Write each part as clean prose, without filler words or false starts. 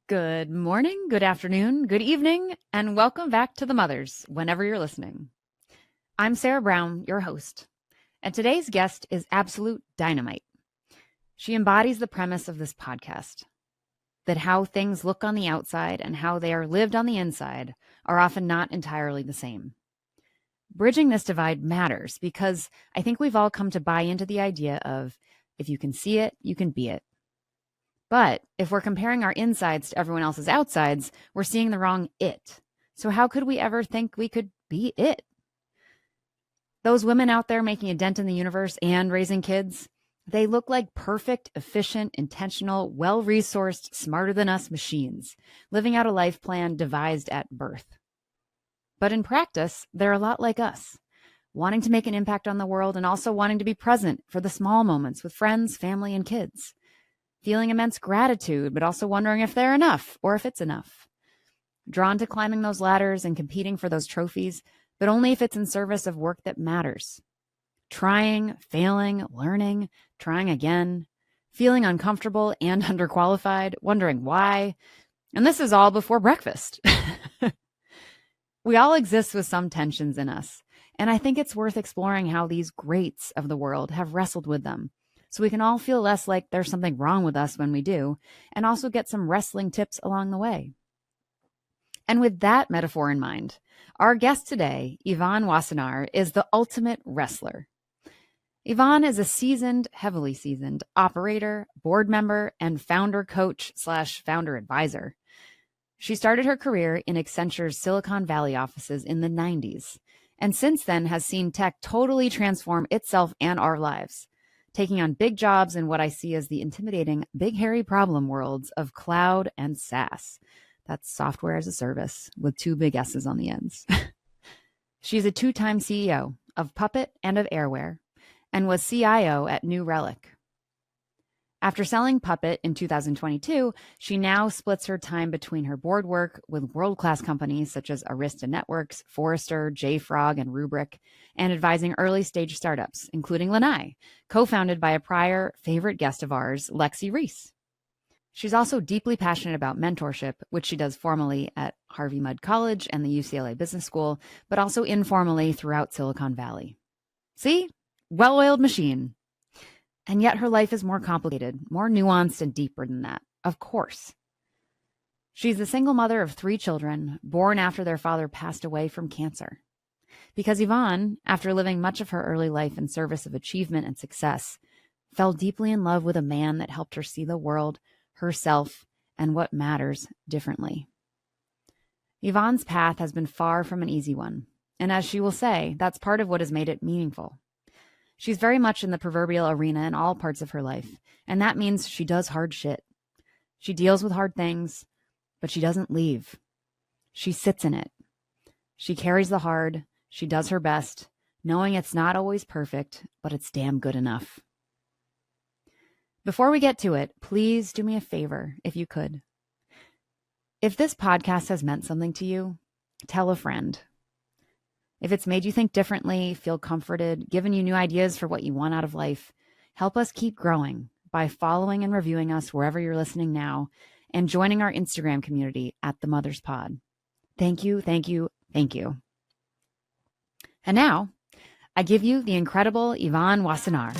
Good morning, good afternoon, good evening, and welcome back to The Mothers, whenever you're listening. I'm Sarah Brown, your host, and today's guest is absolute dynamite. She embodies the premise of this podcast, that how things look on the outside and how they are lived on the inside are often not entirely the same. Bridging this divide matters because I think we've all come to buy into the idea of if you can see it, you can be it. But if we're comparing our insides to everyone else's outsides, we're seeing the wrong it. So how could we ever think we could be it? Those women out there making a dent in the universe and raising kids, they look like perfect, efficient, intentional, well-resourced, smarter than us machines, living out a life plan devised at birth. But in practice, they're a lot like us, wanting to make an impact on the world and also wanting to be present for the small moments with friends, family, and kids. Feeling immense gratitude, but also wondering if they're enough or if it's enough. Drawn to climbing those ladders and competing for those trophies, but only if it's in service of work that matters. Trying, failing, learning, trying again, feeling uncomfortable and underqualified, wondering why. And this is all before breakfast. We all exist with some tensions in us, and I think it's worth exploring how these greats of the world have wrestled with them, so we can all feel less like there's something wrong with us when we do, and also get some wrestling tips along the way. And with that metaphor in mind, our guest today, Yvonne Wassenaar, is the ultimate wrestler. Yvonne is a heavily seasoned operator, board member, and founder coach / founder advisor. She started her career in Accenture's Silicon Valley offices in the 90s, and since then has seen tech totally transform itself and our lives, taking on big jobs in what I see as the intimidating, big, hairy problem worlds of cloud and SaaS. That's software as a service with 2 big S's on the ends. She's a 2-time CEO of Puppet and of Airware and was CIO at New Relic. After selling Puppet in 2022, she now splits her time between her board work with world-class companies such as Arista Networks, Forrester, JFrog, and Rubrik, and advising early-stage startups, including Lanai, co-founded by a prior favorite guest of ours, Lexi Reese. She's also deeply passionate about mentorship, which she does formally at Harvey Mudd College and the UCLA Business School, but also informally throughout Silicon Valley. See? Well-oiled machine. And yet her life is more complicated, more nuanced and deeper than that, of course. She's the single mother of 3 children, born after their father passed away from cancer. Because Yvonne, after living much of her early life in service of achievement and success, fell deeply in love with a man that helped her see the world, herself, and what matters differently. Yvonne's path has been far from an easy one, and as she will say, that's part of what has made it meaningful. She's very much in the proverbial arena in all parts of her life, and that means she does hard shit. She deals with hard things, but she doesn't leave. She sits in it. She carries the hard. She does her best, knowing it's not always perfect, but it's damn good enough. Before we get to it, please do me a favor, if you could. If this podcast has meant something to you, tell a friend. If it's made you think differently, feel comforted, given you new ideas for what you want out of life, help us keep growing by following and reviewing us wherever you're listening now and joining our Instagram community at The Mothers Pod. Thank you, thank you, thank you. And now, I give you the incredible Yvonne Wassenaar.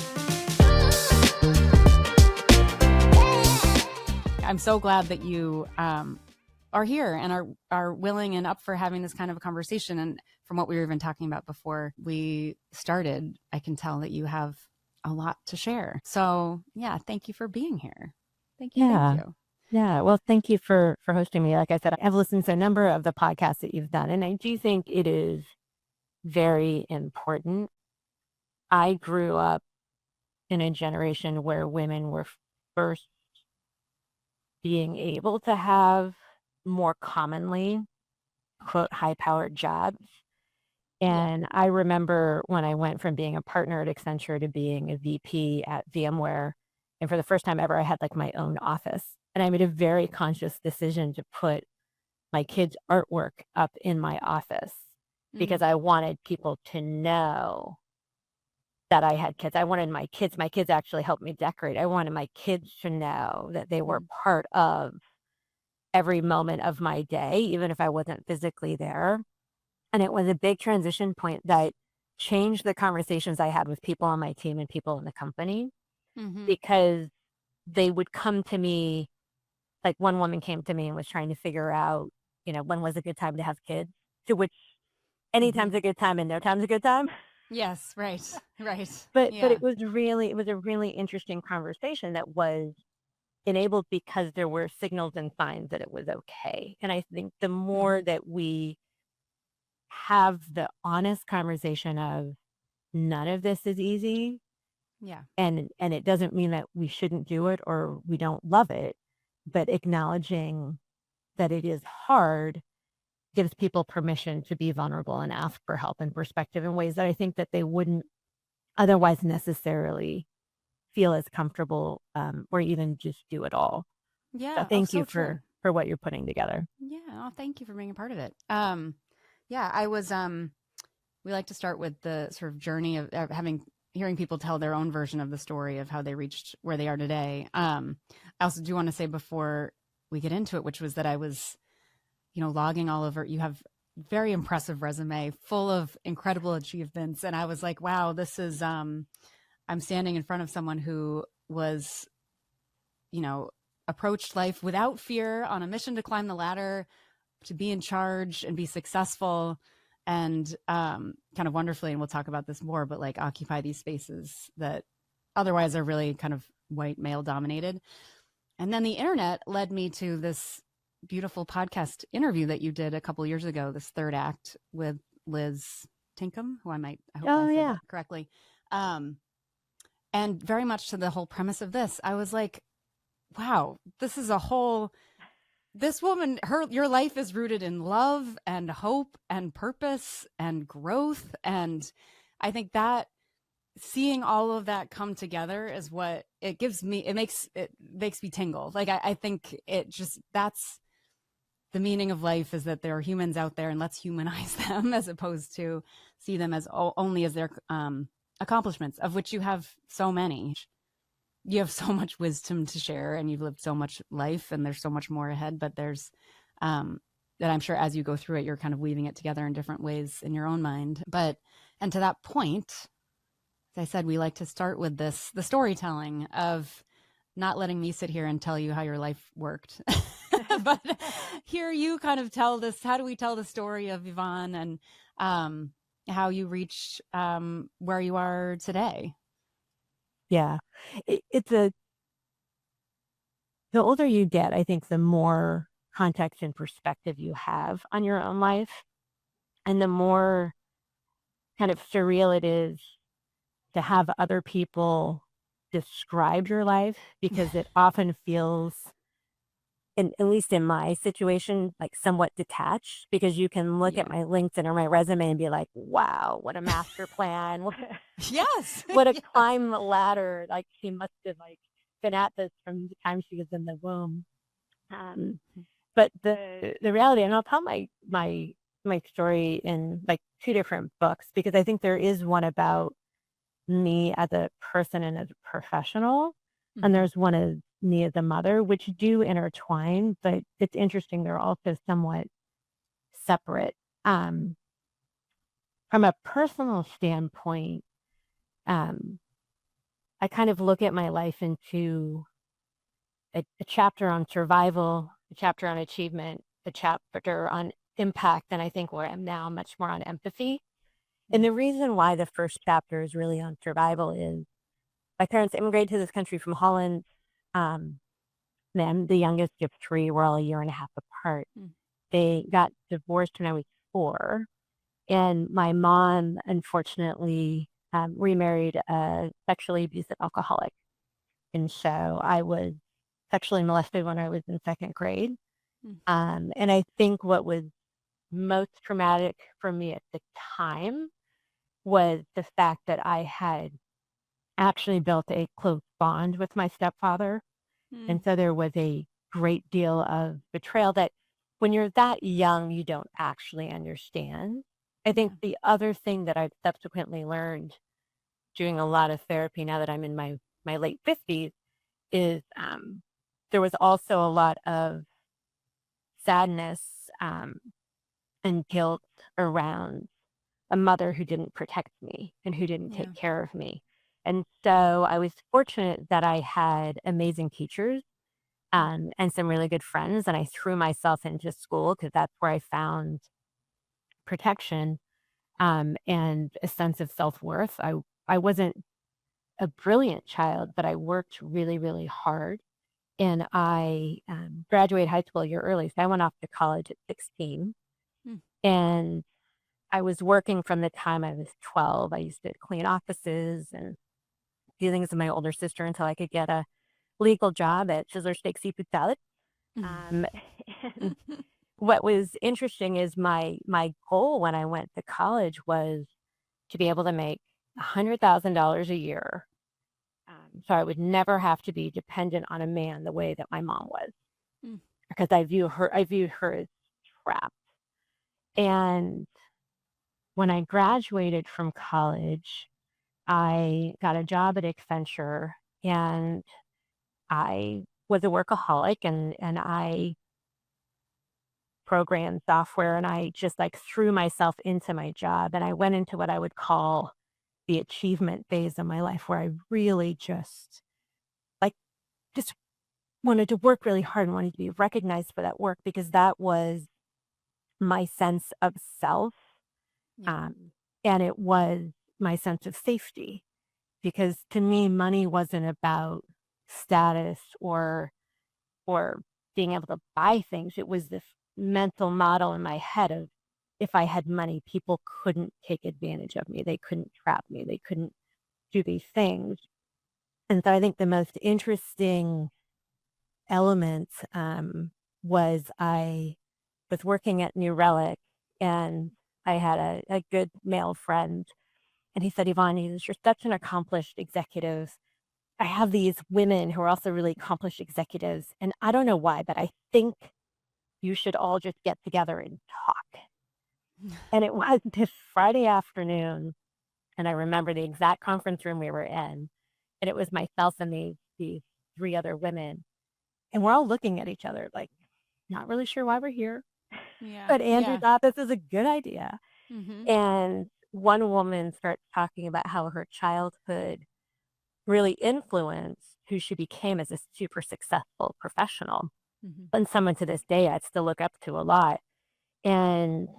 I'm so glad that you are here and are willing and up for having this kind of a conversation. And from what we were even talking about before we started, I can tell that you have a lot to share. So yeah, thank you for being here. Thank you. Yeah. Thank you. Yeah. Well, thank you for hosting me. Like I said, I've listened to a number of the podcasts that you've done, and I do think it is very important. I grew up in a generation where women were first being able to have more commonly, quote, high-powered jobs. And I remember when I went from being a partner at Accenture to being a VP at VMware, and for the first time ever, I had like my own office. And I made a very conscious decision to put my kids' artwork up in my office because I wanted people to know that I had kids. I wanted my kids actually helped me decorate. I wanted my kids to know that they were part of every moment of my day, even if I wasn't physically there. And it was a big transition point that changed the conversations I had with people on my team and people in the company, because they would come to me. Like, one woman came to me and was trying to figure out, when was a good time to have kids, to which anytime's a good time and no time's a good time. Yes, right, right. But Yeah. it was a really interesting conversation that was enabled because there were signals and signs that it was okay. And I think the more that we have the honest conversation of none of this is easy, Yeah. and it doesn't mean that we shouldn't do it or we don't love it, but acknowledging that it is hard gives people permission to be vulnerable and ask for help and perspective in ways that I think that they wouldn't otherwise necessarily feel as comfortable, or even just do it all. So Yeah. Oh, thank you so true. for what you're putting together. Yeah. Oh, thank you for being a part of it. Yeah, I was we like to start with the sort of journey of hearing people tell their own version of the story of how they reached where they are today. I also do want to say before we get into it, which was that I was, logging all over. You have very impressive resume full of incredible achievements, and I was like, wow, this is I'm standing in front of someone who was, approached life without fear, on a mission to climb the ladder, to be in charge and be successful, and kind of wonderfully, and we'll talk about this more, but like occupy these spaces that otherwise are really kind of white male dominated. And then the internet led me to this beautiful podcast interview that you did a couple years ago, this third act with Liz Tinkham, who I hope I said that correctly. And very much to the whole premise of this, I was like, wow, this woman, your life is rooted in love and hope and purpose and growth. And I think that seeing all of that come together is what it makes me tingle. Like, I think that's the meaning of life, is that there are humans out there, and let's humanize them as opposed to see them as only as their accomplishments, of which you have so many. You have so much wisdom to share, and you've lived so much life, and there's so much more ahead, but there's that I'm sure as you go through it, you're kind of weaving it together in different ways in your own mind. And to that point, as I said, we like to start with the storytelling of not letting me sit here and tell you how your life worked, but hear you kind of tell this. How do we tell the story of Yvonne, and how you reached where you are today? Yeah. The older you get, I think the more context and perspective you have on your own life, and the more kind of surreal it is to have other people describe your life, because it often feels, at least in my situation, like somewhat detached, because you can look at my LinkedIn or my resume and be like, wow, what a master plan. Yes. What a climb the ladder. Like, she must have been at this from the time she was in the womb. But the reality, and I'll tell my story in like 2 different books, because I think there is one about me as a person and as a professional, and there's one of me as a mother, which do intertwine, but it's interesting, they're also somewhat separate. From a personal standpoint, I kind of look at my life into a chapter on survival, a chapter on achievement, a chapter on impact, and I think where I'm now much more on empathy. And the reason why the first chapter is really on survival is my parents immigrated to this country from Holland. I'm the youngest of 3. We're all a year and a half apart. They got divorced when I was 4. And my mom, unfortunately, remarried a sexually abusive alcoholic. And so I was sexually molested when I was in 2nd grade. And I think what was most traumatic for me at the time was the fact that I had actually built a close bond with my stepfather. And so there was a great deal of betrayal that when you're that young, you don't actually understand. I think the other thing that I've subsequently learned doing a lot of therapy now that I'm in my late 50s is there was also a lot of sadness and guilt around a mother who didn't protect me and who didn't Yeah. take care of me. And so I was fortunate that I had amazing teachers and some really good friends, and I threw myself into school because that's where I found protection and a sense of self worth. I wasn't a brilliant child, but I worked really, really hard. And I graduated high school a year early. So I went off to college at 16. Mm. And I was working from the time I was 12. I used to clean offices and do things with my older sister until I could get a legal job at Sizzler Steak Seafood Salad. Um, and what was interesting is my goal when I went to college was to be able to make $100,000 a year. So I would never have to be dependent on a man the way that my mom was, Mm. because I viewed her as trapped. And when I graduated from college, I got a job at Accenture, and I was a workaholic, and I programmed software, and I just like threw myself into my job, and I went into what I would call the achievement phase of my life, where I really like just wanted to work really hard and wanted to be recognized for that work, because that was my sense of self. Yeah. Um, and it was my sense of safety, because to me, money wasn't about status or being able to buy things. It was this mental model in my head of, if I had money, people couldn't take advantage of me. They couldn't trap me. They couldn't do these things. And so I think the most interesting element was I was working at New Relic, and I had a good male friend, and he said, Yvonne, you're such an accomplished executive. I have these women who are also really accomplished executives, and I don't know why, but I think you should all just get together and talk. And it was this Friday afternoon, and I remember the exact conference room we were in, and it was myself and these three other women, and we're all looking at each other like, not really sure why we're here, Yeah. but Andrew Yeah. thought this is a good idea. Mm-hmm. And one woman starts talking about how her childhood really influenced who she became as a super successful professional, Mm-hmm. and someone to this day I'd still look up to a lot. And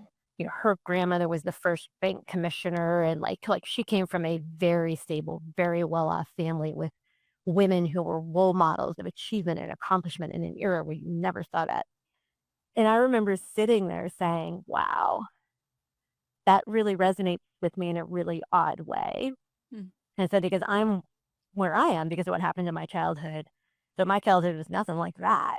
her grandmother was the first bank commissioner, and like she came from a very stable, very well-off family with women who were role models of achievement and accomplishment in an era where you never saw that. And I remember sitting there saying, wow, that really resonates with me in a really odd way. Mm. And so because I'm where I am because of what happened in my childhood. So my childhood was nothing like that.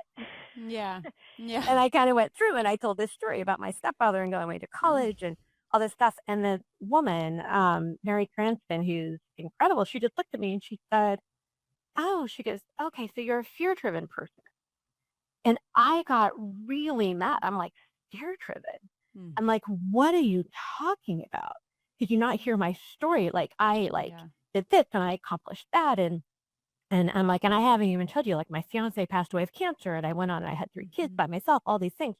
Yeah. Yeah. And I kind of went through and I told this story about my stepfather and going away to college and all this stuff. And the woman, Mary Cranston, who's incredible, she just looked at me and she said, oh, she goes, okay, so you're a fear driven person. And I got really mad. I'm like, fear driven? Mm. I'm like, what are you talking about? Did you not hear my story? Like, I Yeah. did this and I accomplished that. And I'm like, and I haven't even told you, like, my fiance passed away of cancer, and I went on and I had 3 kids by myself, all these things.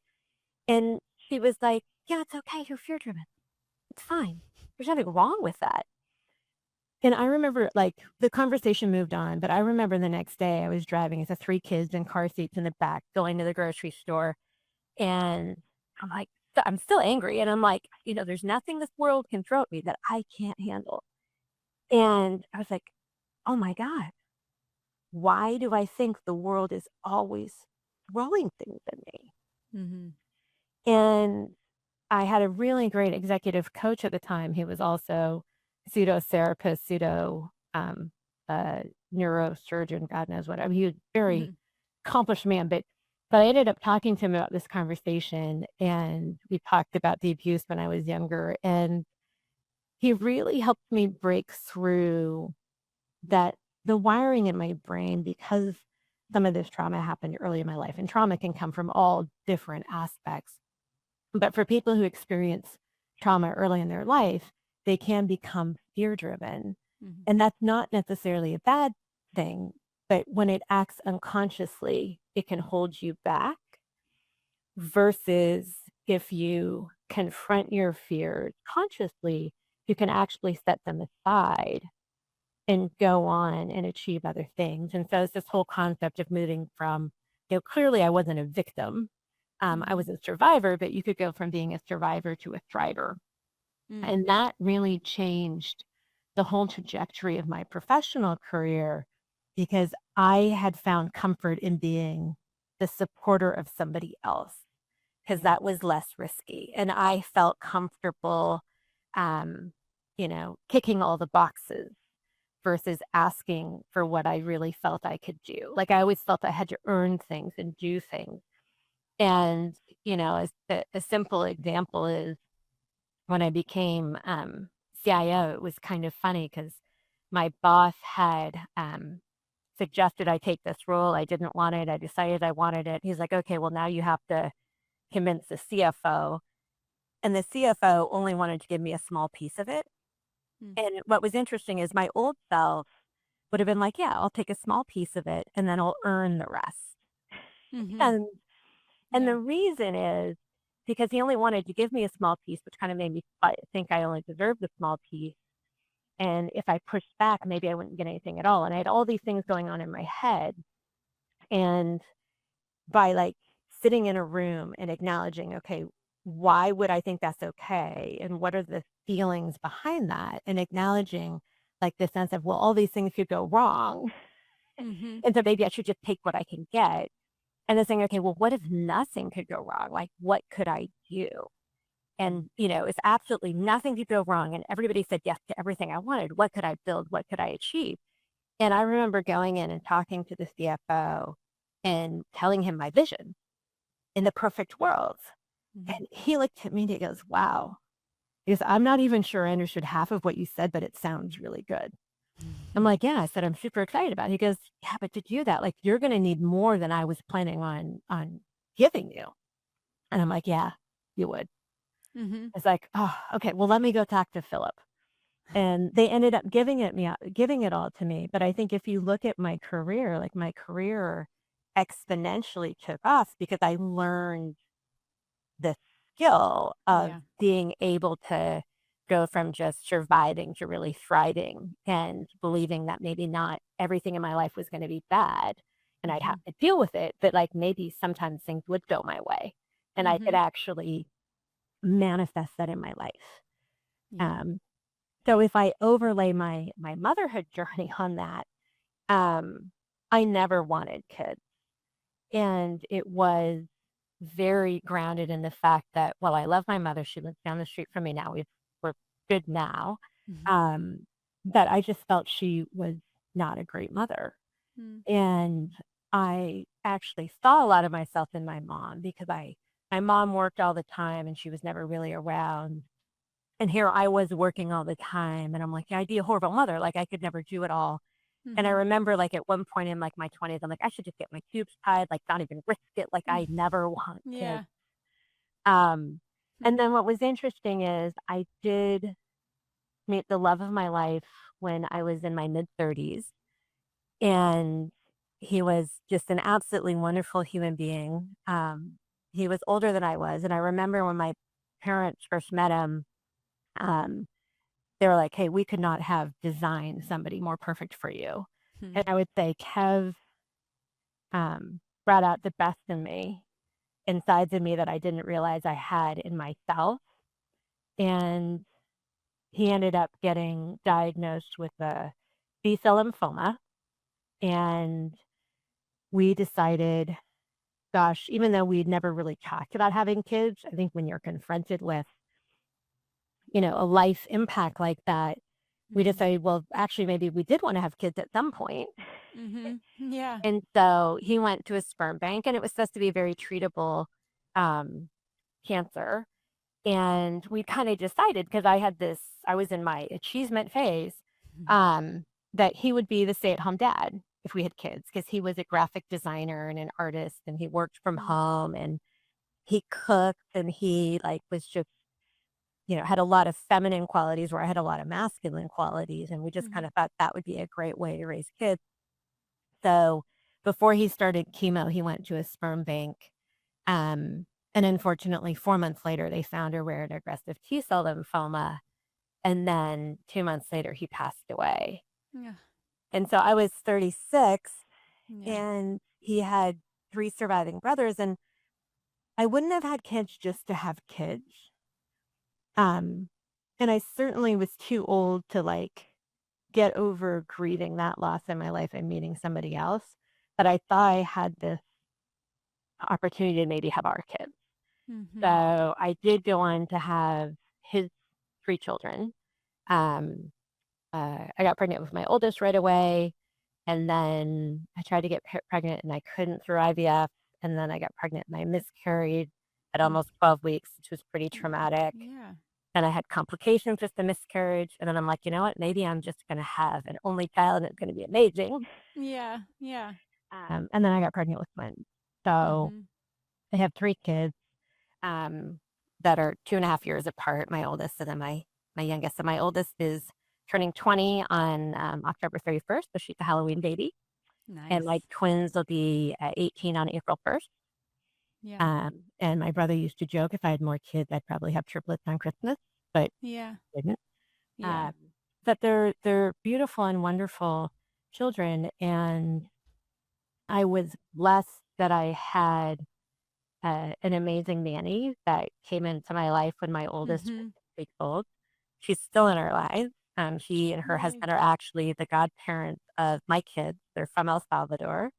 And she was like, yeah, it's okay. You're fear driven. It's fine. There's nothing wrong with that. And I remember, like, the conversation moved on, but I remember the next day I was driving as 3 kids in car seats in the back, going to the grocery store. And I'm like, I'm still angry. And I'm like, there's nothing this world can throw at me that I can't handle. And I was like, oh my God, why do I think the world is always throwing things at me? Mm-hmm. And I had a really great executive coach at the time. He was also pseudo therapist, pseudo neurosurgeon, God knows what. I mean, he was a very Mm-hmm. accomplished man, but I ended up talking to him about this conversation, and we talked about the abuse when I was younger, and he really helped me break through that the wiring in my brain, because some of this trauma happened early in my life, and trauma can come from all different aspects. But for people who experience trauma early in their life, they can become fear driven. Mm-hmm. And that's not necessarily a bad thing, but when it acts unconsciously, it can hold you back versus if you confront your fears consciously, you can actually set them aside and go on and achieve other things. And so it's this whole concept of moving from, clearly I wasn't a victim. I was a survivor, but you could go from being a survivor to a thriver. And that really changed the whole trajectory of my professional career because I had found comfort in being the supporter of somebody else because that was less risky. And I felt comfortable, kicking all the boxes versus asking for what I really felt I could do. Like I always felt I had to earn things and do things. And, a simple example is when I became CIO, it was kind of funny because my boss had suggested I take this role. I didn't want it. I decided I wanted it. He's like, okay, well, now you have to convince the CFO. And the CFO only wanted to give me a small piece of it. And what was interesting is my old self would have been like, yeah, I'll take a small piece of it and then I'll earn the rest. And and the reason is because he only wanted to give me a small piece, which kind of made me think I only deserved a small piece. And if I pushed back, maybe I wouldn't get anything at all. And I had all these things going on in my head. And by like sitting in a room and acknowledging, okay, why would I think that's okay? And what are the feelings behind that? And acknowledging like the sense of, well, all these things could go wrong. And so maybe I should just take what I can get. And then saying, okay, well, what if nothing could go wrong? Like, what could I do? And, if absolutely nothing could go wrong and everybody said yes to everything I wanted, what could I build? What could I achieve? And I remember going in and talking to the CFO and telling him my vision in the perfect world. And he looked at me and he goes, wow. He goes, I'm not even sure I understood half of what you said, but it sounds really good. I'm like, yeah, I said, I'm super excited about it. He goes, yeah, but to do that, like, you're going to need more than I was planning on giving you. And I'm like, yeah, you would. It's like, oh, okay, well, let me go talk to Philip. And they ended up giving it all to me. But I think if you look at my career, like my career exponentially took off because I learned the skill of being able to go from just surviving to really thriving and believing that maybe not everything in my life was going to be bad and I'd have to deal with it, but like maybe sometimes things would go my way and I could actually manifest that in my life. So if I overlay my motherhood journey on that, I never wanted kids. And it was very grounded in the fact that, well, I love my mother. She lives down the street from me now. We're good now. But I just felt she was not a great mother. And I actually saw a lot of myself in my mom because my mom worked all the time and she was never really around. And here I was working all the time. And I'm like, yeah, I'd be a horrible mother. Like I could never do it all. And I remember like at one point in like my 20s, I'm like, I should just get my tubes tied, like not even risk it. Like I never want kids. And then what was interesting is I did meet the love of my life when I was in my mid 30s. And he was just an absolutely wonderful human being. He was older than I was. And I remember when my parents first met him, um, they were like, hey, we could not have designed somebody more perfect for you. And I would say Kev brought out the best in me and sides of me that I didn't realize I had in myself. And he ended up getting diagnosed with a B-cell lymphoma. And we decided, gosh, even though we'd never really talked about having kids, I think when you're confronted with, a life impact like that, we decided, well, actually, maybe we did want to have kids at some point. Yeah. And so he went to a sperm bank, and it was supposed to be a very treatable cancer. And we kind of decided, because I was in my achievement phase, that he would be the stay-at-home dad if we had kids, because he was a graphic designer and an artist, and he worked from home, and he cooked, and he like was just, had a lot of feminine qualities where I had a lot of masculine qualities. And we just kind of thought that would be a great way to raise kids. So before he started chemo, he went to a sperm bank. And unfortunately, 4 months later, they found a rare and aggressive T-cell lymphoma. And then 2 months later, he passed away. Yeah. And so I was 36, Yeah. and he had 3 surviving brothers, and I wouldn't have had kids just to have kids. And I certainly was too old to, like, get over grieving that loss in my life and meeting somebody else, but I thought I had this opportunity to maybe have our kids. Mm-hmm. So I did go on to have his 3 children. Um, I got pregnant with my oldest right away, and then I tried to get pregnant and I couldn't through IVF, and then I got pregnant and I miscarried at Mm. almost 12 weeks, which was pretty traumatic. Yeah. And I had complications with the miscarriage, and then I'm like, "You know what? Maybe I'm just gonna have an only child, and it's gonna be amazing." Yeah. Yeah. And then I got pregnant with twins. So Mm-hmm. I have 3 kids, um, that are 2.5 years apart, my oldest and then my youngest. So my oldest is turning 20 on, October 31st, so she's a Halloween baby, and my Nice. twins will be, 18 on April 1st. Yeah. And my brother used to joke if I had more kids, I'd probably have triplets on Christmas, but Yeah. didn't. Yeah. Um, but they're beautiful and wonderful children, and I was blessed that I had, an amazing nanny that came into my life when my oldest was Mm-hmm. 6 weeks old. She's still in our lives. She and her Yay. husband are actually the godparents of my kids. They're from El Salvador.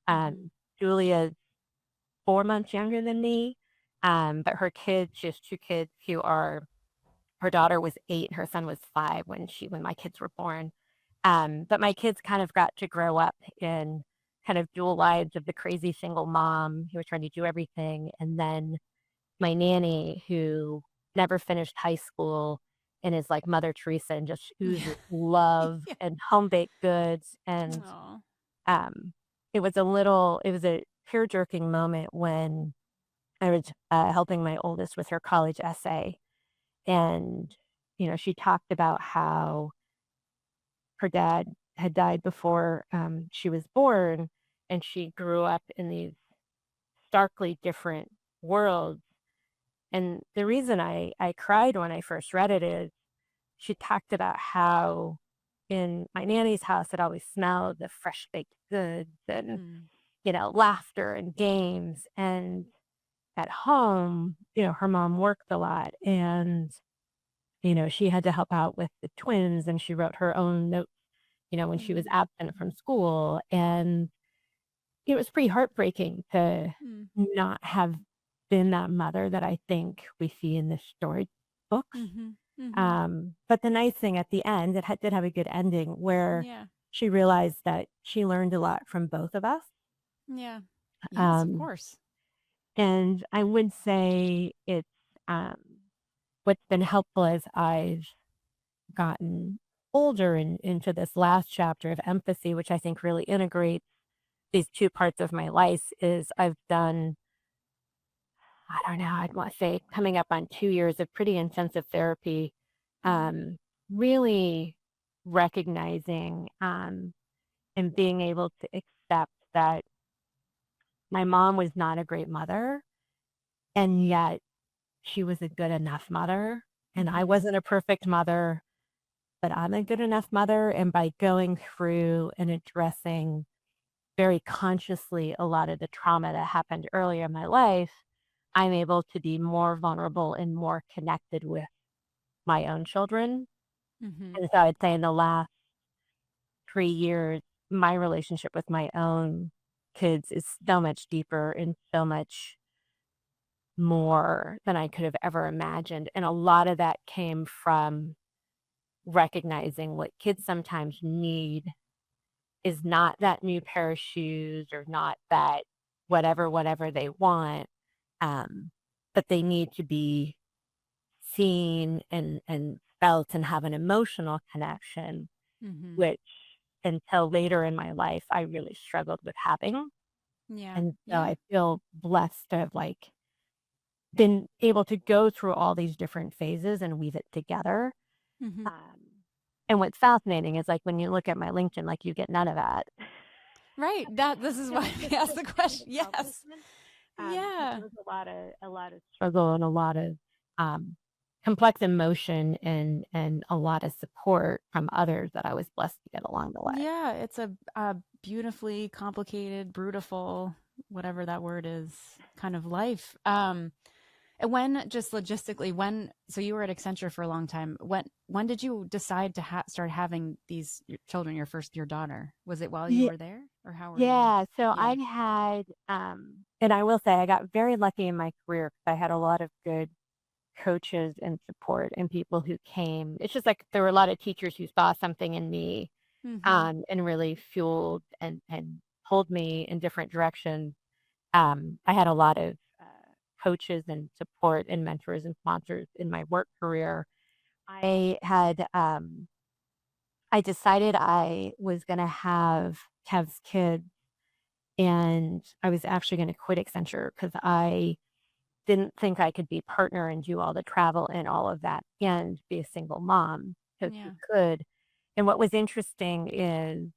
Mm-hmm. Julia's 4 months younger than me, but her kids, she has 2 kids who are her daughter was 8 and her son was 5 when my kids were born. But my kids kind of got to grow up in kind of dual lives of the crazy single mom who was trying to do everything, and then my nanny who never finished high school and is like Mother Teresa and just Yeah. oozes love Yeah. and home baked goods. And Oh. um, it was a tear jerking moment when I was helping my oldest with her college essay, and she talked about how her dad had died before she was born, and she grew up in these starkly different worlds. And the reason I cried when I first read it is she talked about how in my nanny's house it always smelled of fresh baked goods and Mm. laughter and games. And at home, her mom worked a lot, and she had to help out with the twins, and she wrote her own notes, when she was Mm. absent from school. And it was pretty heartbreaking to Mm. not have been that mother that I think we see in the story books. Mm-hmm. Mm-hmm. But the nice thing at the end, it did have a good ending where Yeah. she realized that she learned a lot from both of us. Yeah. Yes, of Um, course. and I would say it's um, what's been helpful as I've gotten older and into this last chapter of empathy, which I think really integrates these 2 parts of my life, is I've done, I don't know, I'd want to say coming up on 2 years of pretty intensive therapy, Mm. um, really recognizing and being able to accept that my mom was not a great mother, and yet she was a good enough mother. And I Mm-hmm. wasn't a perfect mother, but I'm a good enough mother. And by going through and addressing very consciously a lot of the trauma that happened earlier in my life, I'm able to be more vulnerable and more connected with my own children. Mm-hmm. And so I'd say in the last 3 years, my relationship with my own kids is so much deeper and so much more than I could have ever imagined. And a lot of that came from recognizing what kids sometimes need is not that new pair of shoes or not that whatever they want, um, but they need to be seen and felt and have an emotional connection, Mm-hmm. which until later in my life, I really struggled with having. Yeah. And so Yeah. I feel blessed to have like been able to go through all these different phases and weave it together. Mm-hmm. Um, and what's fascinating is like when you look at my LinkedIn, like you get none of that. Right. This is why I asked the question. Yes. But Yeah. there was a lot of struggle and a lot of um, complex emotion and a lot of support from others that I was blessed to get along the way. Yeah, it's a beautifully complicated, brutal, whatever that word is, kind of life. And when just logistically, so you were at Accenture for a long time. When did you decide to start having these children? Your daughter. Was it while you Yeah, were there, or how were you? yeah. So Yeah. I had, and I will say I got very lucky in my career because I had a lot of good coaches and support and people who came. It's just like there were a lot of teachers who saw something in me, Mm-hmm. and really fueled and pulled me in different directions. I had a lot of coaches and support and mentors and sponsors in my work career. I had I decided I was going to have Kev's kids, and I was actually going to quit Accenture because I didn't think I could be partner and do all the travel and all of that and be a single mom because he Yeah. could. And what was interesting is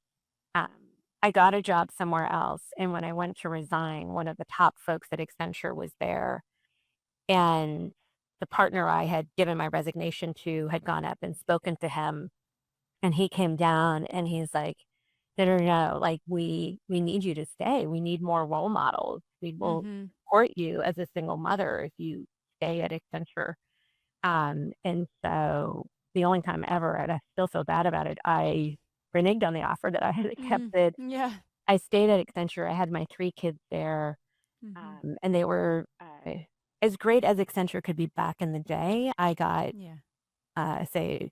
um, I got a job somewhere else. And when I went to resign, one of the top folks at Accenture was there. And the partner I had given my resignation to had gone up and spoken to him. And he came down and he's like, no, no, no, like we need you to stay. We need more role models. We will Mm-hmm. support you as a single mother if you stay at Accenture. And so the only time ever, and I still feel bad about it, I reneged on the offer that I had Mm. accepted. Yeah. I stayed at Accenture. I had my 3 kids there, Mm-hmm. and they were as great as Accenture could be back in the day. I got, Yeah. say,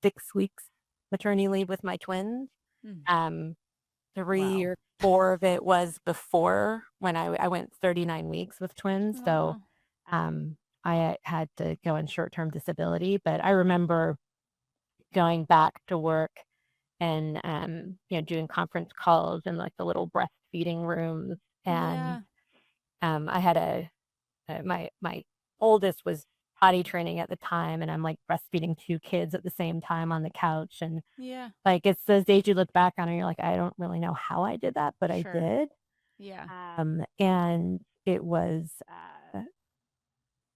6 weeks maternity leave with my twins. Mm. Um, 3 Wow. or 4 of it was before when I went 39 weeks with twins. So Wow. um, I had to go on short-term disability. But I remember going back to work and doing conference calls in like the little breastfeeding rooms. And Yeah. I had my oldest was potty training at the time, and I'm like breastfeeding 2 kids at the same time on the couch. And Yeah. like it's those days you look back on and you're like, I don't really know how I did that, but I Sure. did. Yeah. And it was,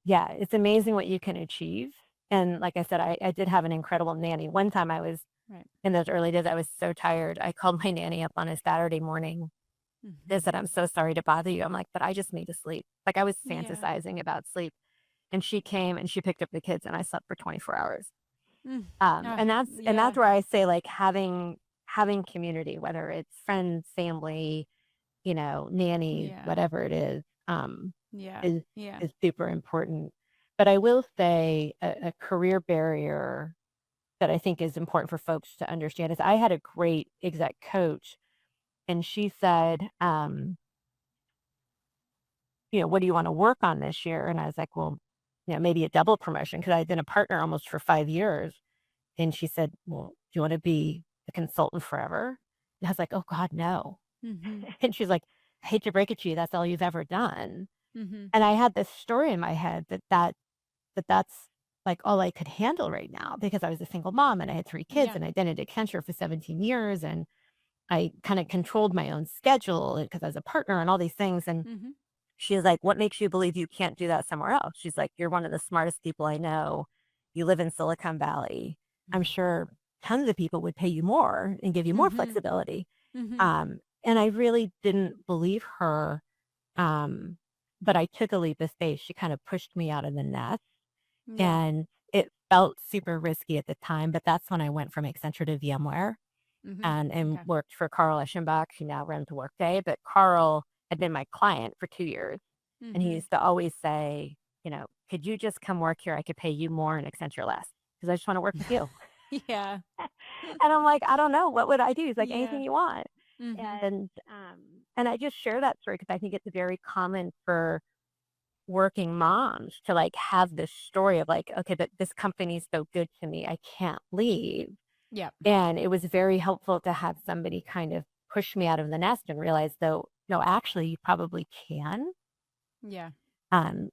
yeah, it's amazing what you can achieve. And like I said, I did have an incredible nanny. One time I was Right. in those early days, I was so tired. I called my nanny up on a Saturday morning. They Mm-hmm. said, I'm so sorry to bother you. I'm like, but I just need to sleep. Like I was Yeah. fantasizing about sleep. And she came and she picked up the kids and I slept for 24 hours. Mm. And that's Yeah. where I say like having community, whether it's friends, family, nannies, Yeah. whatever it Yeah. is Yeah. is super important. But I will say a career barrier that I think is important for folks to understand is I had a great exec coach, and she said, what do you want to work on this year? And I was like, well, maybe a double promotion because I'd been a partner almost for 5 years. And she said, well, do you want to be a consultant forever? And I was like, oh God, no. Mm-hmm. And she's like, I hate to break it to you, that's all you've ever done. Mm-hmm. And I had this story in my head that's like all I could handle right now because I was a single mom and I had 3 kids Yeah. and I'd been at Accenture for 17 years and I kind of controlled my own schedule because I was a partner and all these things. And Mm-hmm. she was like, what makes you believe you can't do that somewhere else? She's like, you're one of the smartest people I know. You live in Silicon Valley. I'm sure tons of people would pay you more and give you more Mm-hmm. flexibility. Mm-hmm. And I really didn't believe her. Um, but I took a leap of faith. She kind of pushed me out of the nest Yeah. and it felt super risky at the time. But that's when I went from Accenture to VMware Mm-hmm. and Okay. worked for Carl Eschenbach, who now runs Workday. But Carl had been my client for 2 years. And he Mm-hmm. used to always say, could you just come work here? I could pay you more and Accenture less because I just want to work with you. Yeah. And I'm like, I don't know. What would I do? He's like, Yeah. anything you want. Mm-hmm. And I just share that story because I think it's very common for working moms to like have this story of like, okay, but this company's so good to me, I can't leave. Yep. And it was very helpful to have somebody kind of push me out of the nest and realize though, no, actually you probably can. Yeah.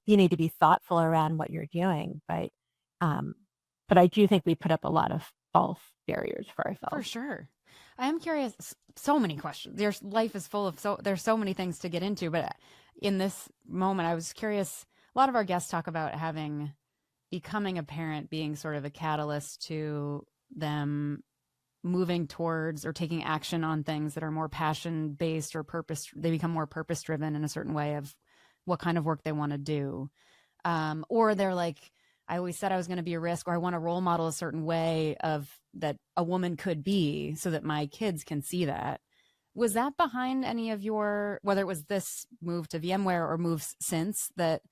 You need to be thoughtful around what you're doing, um, but I do think we put up a lot of false barriers for For ourselves. sure. I am curious. So many questions. There's life is full of there's so many things to get into, but in this moment, I was curious. A lot of our guests talk about becoming a parent being sort of a catalyst to them moving towards or taking action on things that are more passion based or purpose. They become more purpose driven in a certain way of what kind of work they want to do. Or they're like, I always said I was going to be a risk, or I want to role model a certain way of that a woman could be so that my kids can see that. Was that behind any of your, whether it was this move to VMware or moves since that,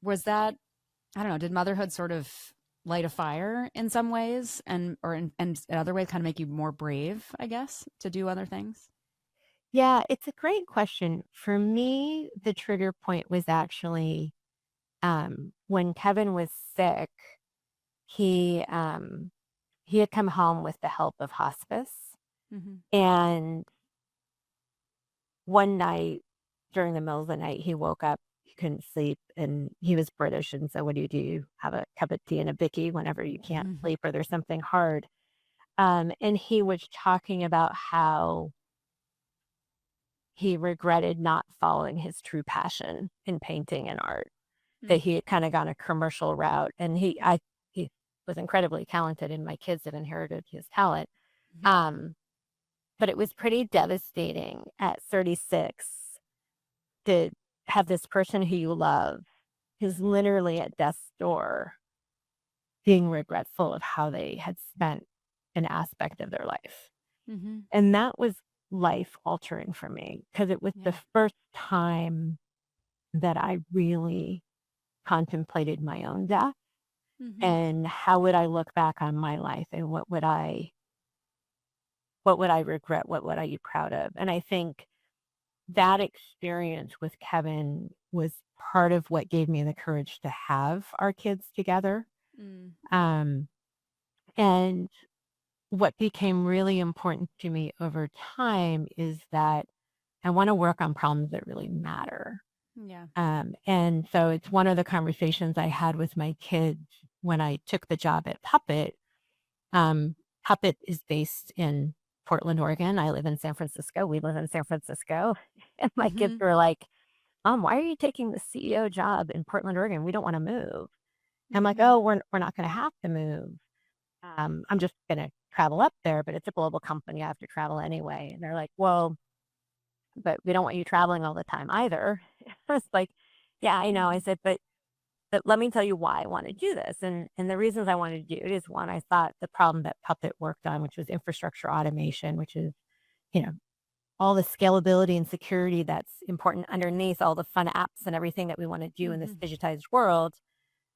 was that, I don't know, did motherhood sort of light a fire in some ways or in other ways kind of make you more brave, I guess, to do other things? Yeah, it's a great question. For me, the trigger point was actually when Kevin was sick, he he had come home with the help of hospice. Mm-hmm. And one night during the middle of the night, he woke up, he couldn't sleep, and he was British. And so what do? You have a cup of tea and a bicky whenever you can't Mm-hmm. sleep or there's something hard. And he was talking about how he regretted not following his true passion in painting and art, that he had kind of gone a commercial route. And he was incredibly talented, and my kids have inherited his talent. Um, but it was pretty devastating at 36 to have this person who you love who's literally at death's door being regretful of how they had spent an aspect of their life. Mm-hmm. And that was life altering for me because it was Yeah. the first time that I really contemplated my own death Mm-hmm. and how would I look back on my life and what would I regret, what would I be proud of. And I think that experience with Kevin was part of what gave me the courage to have our kids together. Mm. Um, and what became really important to me over time is that I want to work on problems that really matter. Yeah. And so it's one of the conversations I had with my kids when I took the job at Puppet. Puppet is based in Portland, Oregon. I live in San Francisco. We live in San Francisco. And my kids Mm-hmm. were like, why are you taking the CEO job in Portland, Oregon? We don't want to move. I'm like, Mm-hmm. oh, we're not going to have to move. I'm just going to travel up there, but it's a global company. I have to travel anyway. And they're like, well, but we don't want you traveling all the time either. I was like, yeah, I know. I said, but let me tell you why I want to do this. And the reasons I wanted to do it is one, I thought the problem that Puppet worked on, which was infrastructure automation, which is, you know, all the scalability and security that's important underneath all the fun apps and everything that we want to do in this Mm-hmm. digitized world.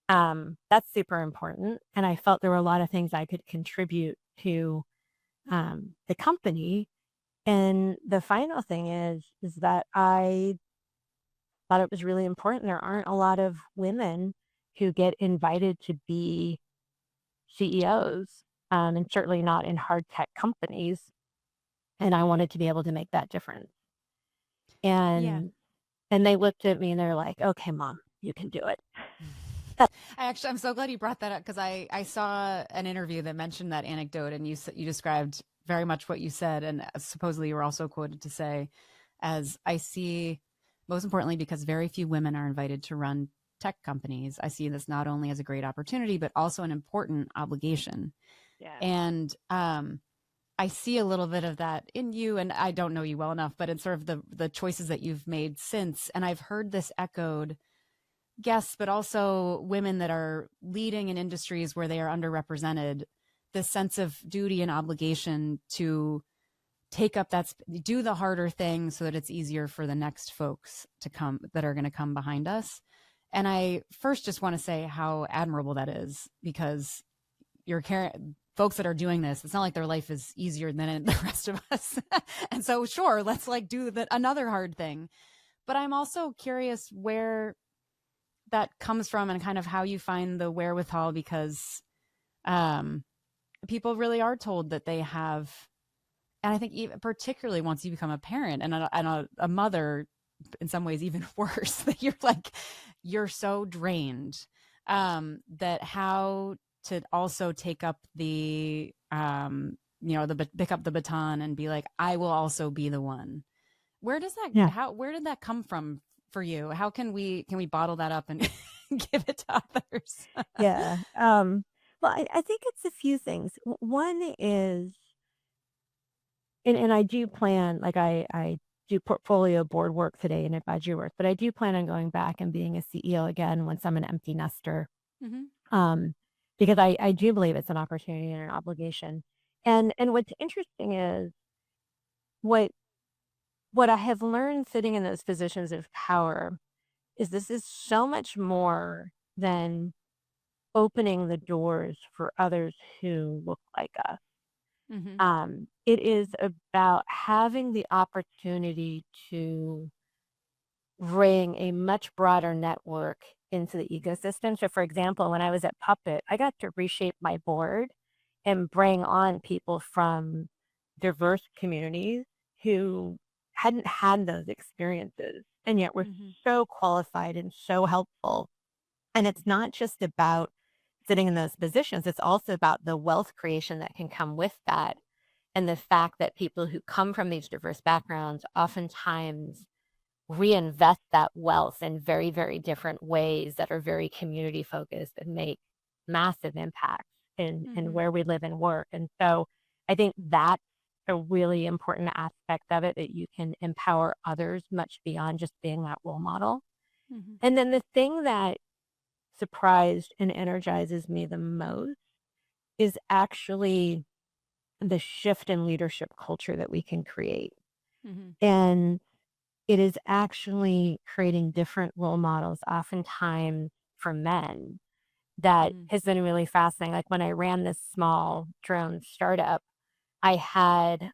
That's super important. And I felt there were a lot of things I could contribute to the company. And the final thing is that I thought it was really important. There aren't a lot of women who get invited to be CEOs, and certainly not in hard tech companies. And I wanted to be able to make that difference. Yeah. And they looked at me and they're like, okay, mom, you can do it. I'm so glad you brought that up because I saw an interview that mentioned that anecdote, and you described very much what you said, and supposedly you were also quoted to say, as I see, most importantly, because very few women are invited to run tech companies, I see this not only as a great opportunity but also an important obligation. Yeah. And I see a little bit of that in you, and I don't know you well enough, but in sort of the choices that you've made since, and I've heard this echoed guests, but also women that are leading in industries where they are underrepresented, this sense of duty and obligation to take up do the harder thing so that it's easier for the next folks to come that are going to come behind us. And I first just want to say how admirable that is, because you're folks that are doing this, it's not like their life is easier than the rest of us. And so sure, let's like do another hard thing. But I'm also curious where that comes from and kind of how you find the wherewithal, because people really are told that they have, and I think even particularly once you become a parent and a mother, in some ways even worse, that you're so drained, that how to also take up pick up the baton and be like, I will also be the one. Where does that Yeah. where did that come from for you? How can we bottle that up and give it to others? Yeah. Well, I think it's a few things. One is, and I do plan, like I do portfolio board work today and advisory work, but I do plan on going back and being a CEO again once I'm an empty nester. Mm-hmm. Um, because I do believe it's an opportunity and an obligation. And what's interesting is what what I have learned sitting in those positions of power is this is so much more than opening the doors for others who look like us. Mm-hmm. It is about having the opportunity to bring a much broader network into the ecosystem. So, for example, when I was at Puppet, I got to reshape my board and bring on people from diverse communities who hadn't had those experiences and yet were Mm-hmm. so qualified and so helpful. And it's not just about sitting in those positions, it's also about the wealth creation that can come with that. And the fact that people who come from these diverse backgrounds oftentimes reinvest that wealth in very, very different ways that are very community focused and make massive impacts in Mm-hmm. where we live and work. And so I think that's a really important aspect of it, that you can empower others much beyond just being that role model. Mm-hmm. And then the thing that surprised and energizes me the most is actually the shift in leadership culture that we can create. Mm-hmm. And it is actually creating different role models, oftentimes for men, that Mm-hmm. has been really fascinating. Like when I ran this small drone startup, I had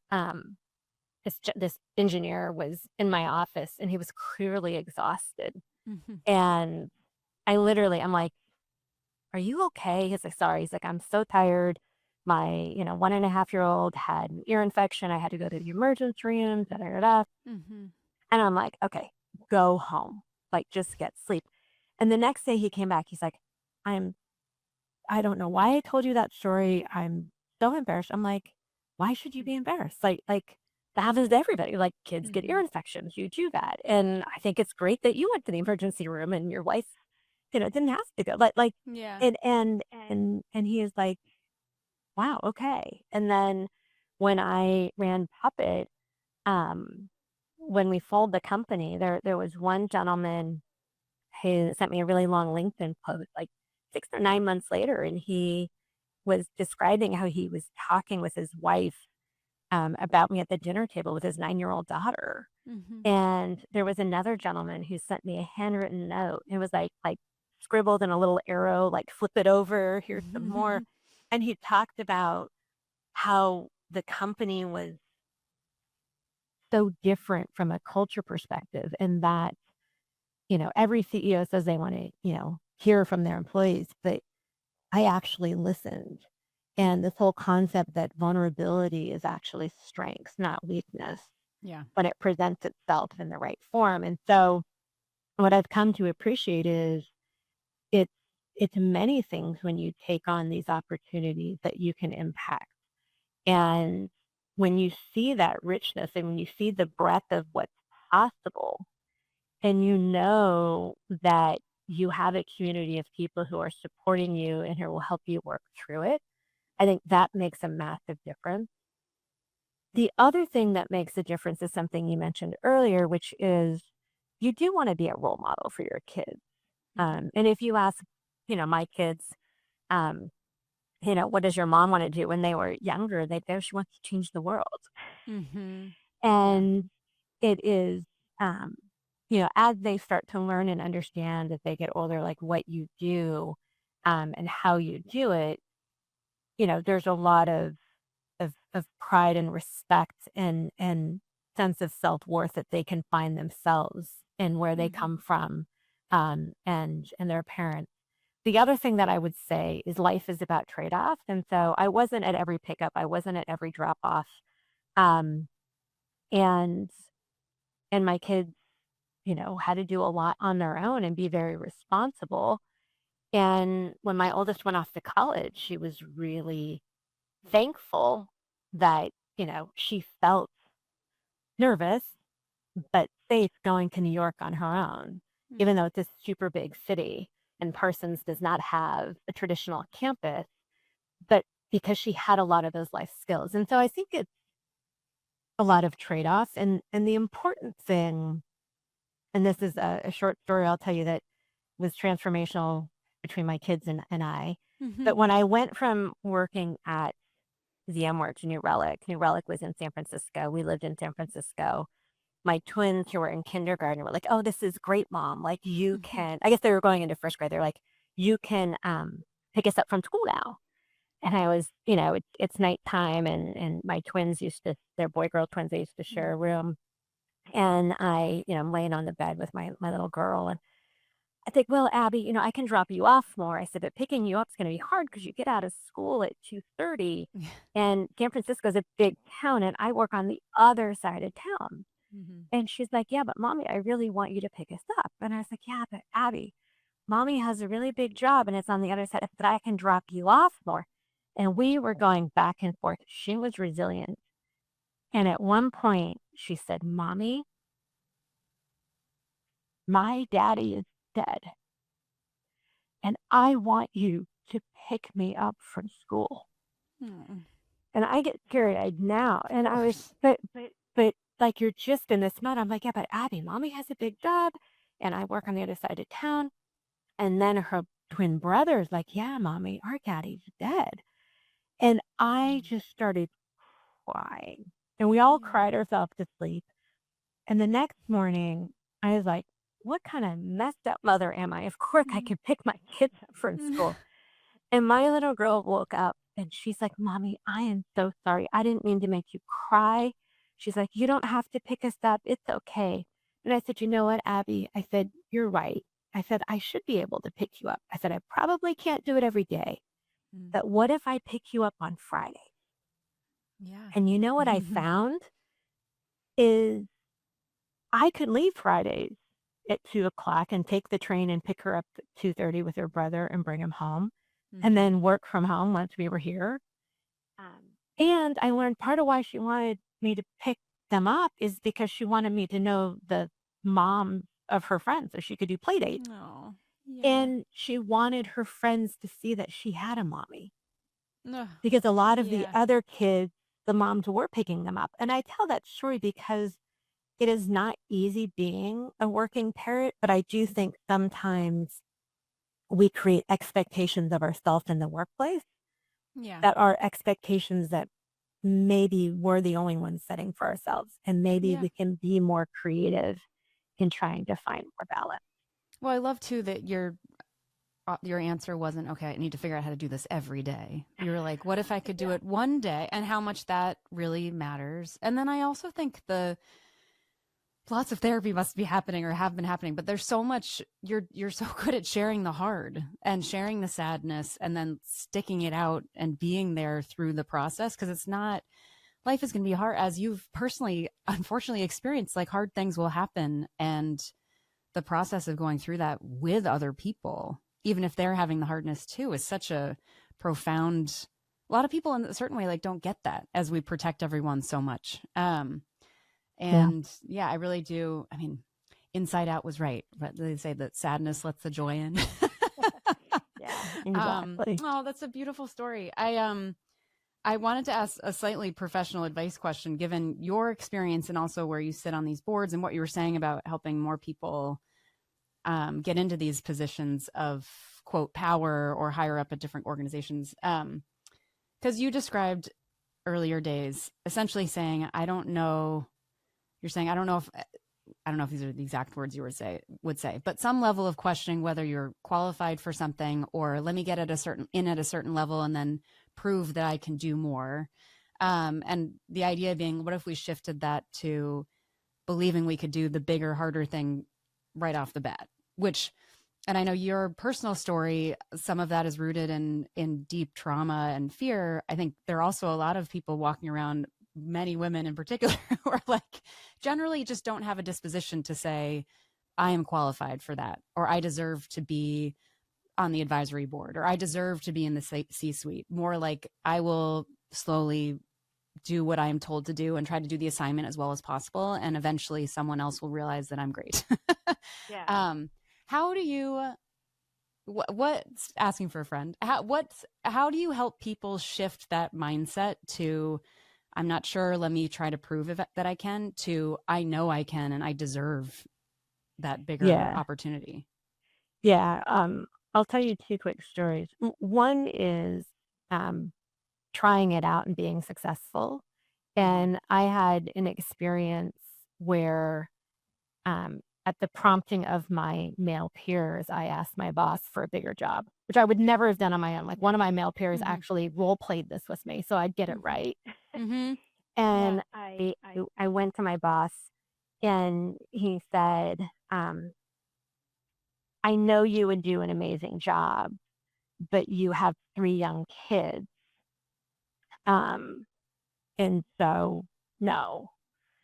this engineer was in my office and he was clearly exhausted. Mm-hmm. And I'm like, are you okay? He's like, sorry. He's like, I'm so tired. My, 1.5-year-old had an ear infection. I had to go to the emergency room, da, da, da, da. Mm-hmm. And I'm like, okay, go home. Like, just get sleep. And the next day he came back. He's like, I'm, I don't know why I told you that story. I'm so embarrassed. I'm like, why should you be embarrassed? Like that happens to everybody. Like kids get ear Mm-hmm. infections. You do that. And I think it's great that you went to the emergency room and your wife, didn't have to go. Yeah. And he is like, wow, okay. And then when I ran Puppet, um, when we sold the company, there was one gentleman who sent me a really long LinkedIn post, like 6 or 9 months later, and he was describing how he was talking with his wife about me at the dinner table with his 9-year-old daughter. Mm-hmm. And there was another gentleman who sent me a handwritten note. It was like scribbled in a little arrow, like flip it over, here's some more. And he talked about how the company was so different from a culture perspective, and that, every CEO says they want to, hear from their employees, but I actually listened. And this whole concept that vulnerability is actually strength, not weakness, Yeah. when it presents itself in the right form. And so what I've come to appreciate is it's it's many things when you take on these opportunities that you can impact. And when you see that richness and when you see the breadth of what's possible, and you know that you have a community of people who are supporting you and who will help you work through it, I think that makes a massive difference. The other thing that makes a difference is something you mentioned earlier, which is you do want to be a role model for your kids. Mm-hmm. And if you ask, my kids, um, what does your mom want to do when they were younger? They go, she wants to change the world. Mm-hmm. Yeah. And it is, um, as they start to learn and understand as they get older, like what you do, and how you do it, there's a lot of pride and respect and sense of self-worth that they can find themselves in where they Mm-hmm. come from, and their parents. The other thing that I would say is life is about trade-offs. And so I wasn't at every pickup, I wasn't at every drop off. Um, and and my kids, had to do a lot on their own and be very responsible. And when my oldest went off to college, she was really thankful that, she felt nervous, but safe going to New York on her own, even though it's a super big city and Parsons does not have a traditional campus, but because she had a lot of those life skills. And so I think it's a lot of trade-offs. And the important thing, and this is a short story I'll tell you that was transformational between my kids and I. But when I went from working at VMware to New Relic was in San Francisco. We lived in San Francisco. My twins who were in kindergarten were like, "Oh, this is great, Mom. Like you can," I guess they were going into first grade. They're like, "You can pick us up from school now." And I was, it's nighttime and my twins used to, they're boy-girl twins, they used to share a room. And I'm laying on the bed with my little girl. And I think, well, Abby, I can drop you off more. I said, but picking you up is going to be hard because you get out of school at 2:30 and San Francisco is a big town and I work on the other side of town. And she's like, yeah, but Mommy, I really want you to pick us up. And I was like, yeah, but Abby, Mommy has a really big job and it's on the other side, but I can drop you off more. And we were going back and forth. She was resilient. And at one point she said, Mommy, my daddy is dead. And I want you to pick me up from school. And I get teary-eyed now. And I was, but like you're just in this mode. I'm like, yeah, but Abby, Mommy has a big job and I work on the other side of town. And then her twin brother's like, yeah, Mommy, our daddy's dead. And I just started crying. And we all cried ourselves to sleep. And the next morning, I was like, what kind of messed up mother am I? Of course, I can pick my kids up from school. And my little girl woke up and she's like, Mommy, I am so sorry. I didn't mean to make you cry. She's like, you don't have to pick us up. It's okay. And I said, you know what, Abby? I said, you're right. I said, I should be able to pick you up. I said, I probably can't do it every day. But what if I pick you up on Friday? Yeah. And you know what I found is I could leave Fridays at 2:00 and take the train and pick her up at 2:30 with her brother and bring him home and then work from home once we were here. And I learned part of why she wanted me to pick them up is because she wanted me to know the mom of her friends so she could do play dates. Oh, yeah. And she wanted her friends to see that she had a mommy. Because a lot of the other kids, the moms were picking them up. And I tell that story because it is not easy being a working parent, but I do think sometimes we create expectations of ourselves in the workplace that are expectations that maybe we're the only ones setting for ourselves. And maybe we can be more creative in trying to find more balance. Well, I love too that your answer wasn't, okay, I need to figure out how to do this every day. You were like, what if I could do it one day, and how much that really matters. And then I also think lots of therapy must be happening or have been happening, but there's so much, you're so good at sharing the hard and sharing the sadness and then sticking it out and being there through the process. Cause it's not, life is going to be hard, as you've personally, unfortunately experienced, like hard things will happen. And the process of going through that with other people, even if they're having the hardness too, is such a profound, a lot of people in a certain way, like don't get that as we protect everyone so much. And I really do. I mean, Inside Out was right, but they say that sadness lets the joy in. Exactly. Oh, that's a beautiful story. I wanted to ask a slightly professional advice question, given your experience and also where you sit on these boards and what you were saying about helping more people get into these positions of quote power or higher up at different organizations. Because you described earlier days essentially saying, I don't know. You're saying, I don't know if these are the exact words you would say, but some level of questioning whether you're qualified for something, or let me get at a certain level and then prove that I can do more. And the idea being, what if we shifted that to believing we could do the bigger, harder thing right off the bat, and I know your personal story, some of that is rooted in deep trauma and fear. I think there are also a lot of people walking around, many women in particular, who are like generally just don't have a disposition to say, I am qualified for that, or I deserve to be on the advisory board, or I deserve to be in the C-suite. More like, I will slowly do what I am told to do and try to do the assignment as well as possible. And eventually someone else will realize that I'm great. Yeah. How do you, what's asking for a friend? How do you help people shift that mindset to, I'm not sure, let me try to prove that I can, to I know I can and I deserve that bigger Yeah. opportunity? Yeah. I'll tell you two quick stories. One is trying it out and being successful. And I had an experience where, at the prompting of my male peers, I asked my boss for a bigger job, which I would never have done on my own. Like one of my male peers Mm-hmm. actually role played this with me, so I'd get it Mm-hmm. right. Mm-hmm. Yeah. And I went to my boss, and he said, "I know you would do an amazing job, but you have 3 young kids, um, and so no."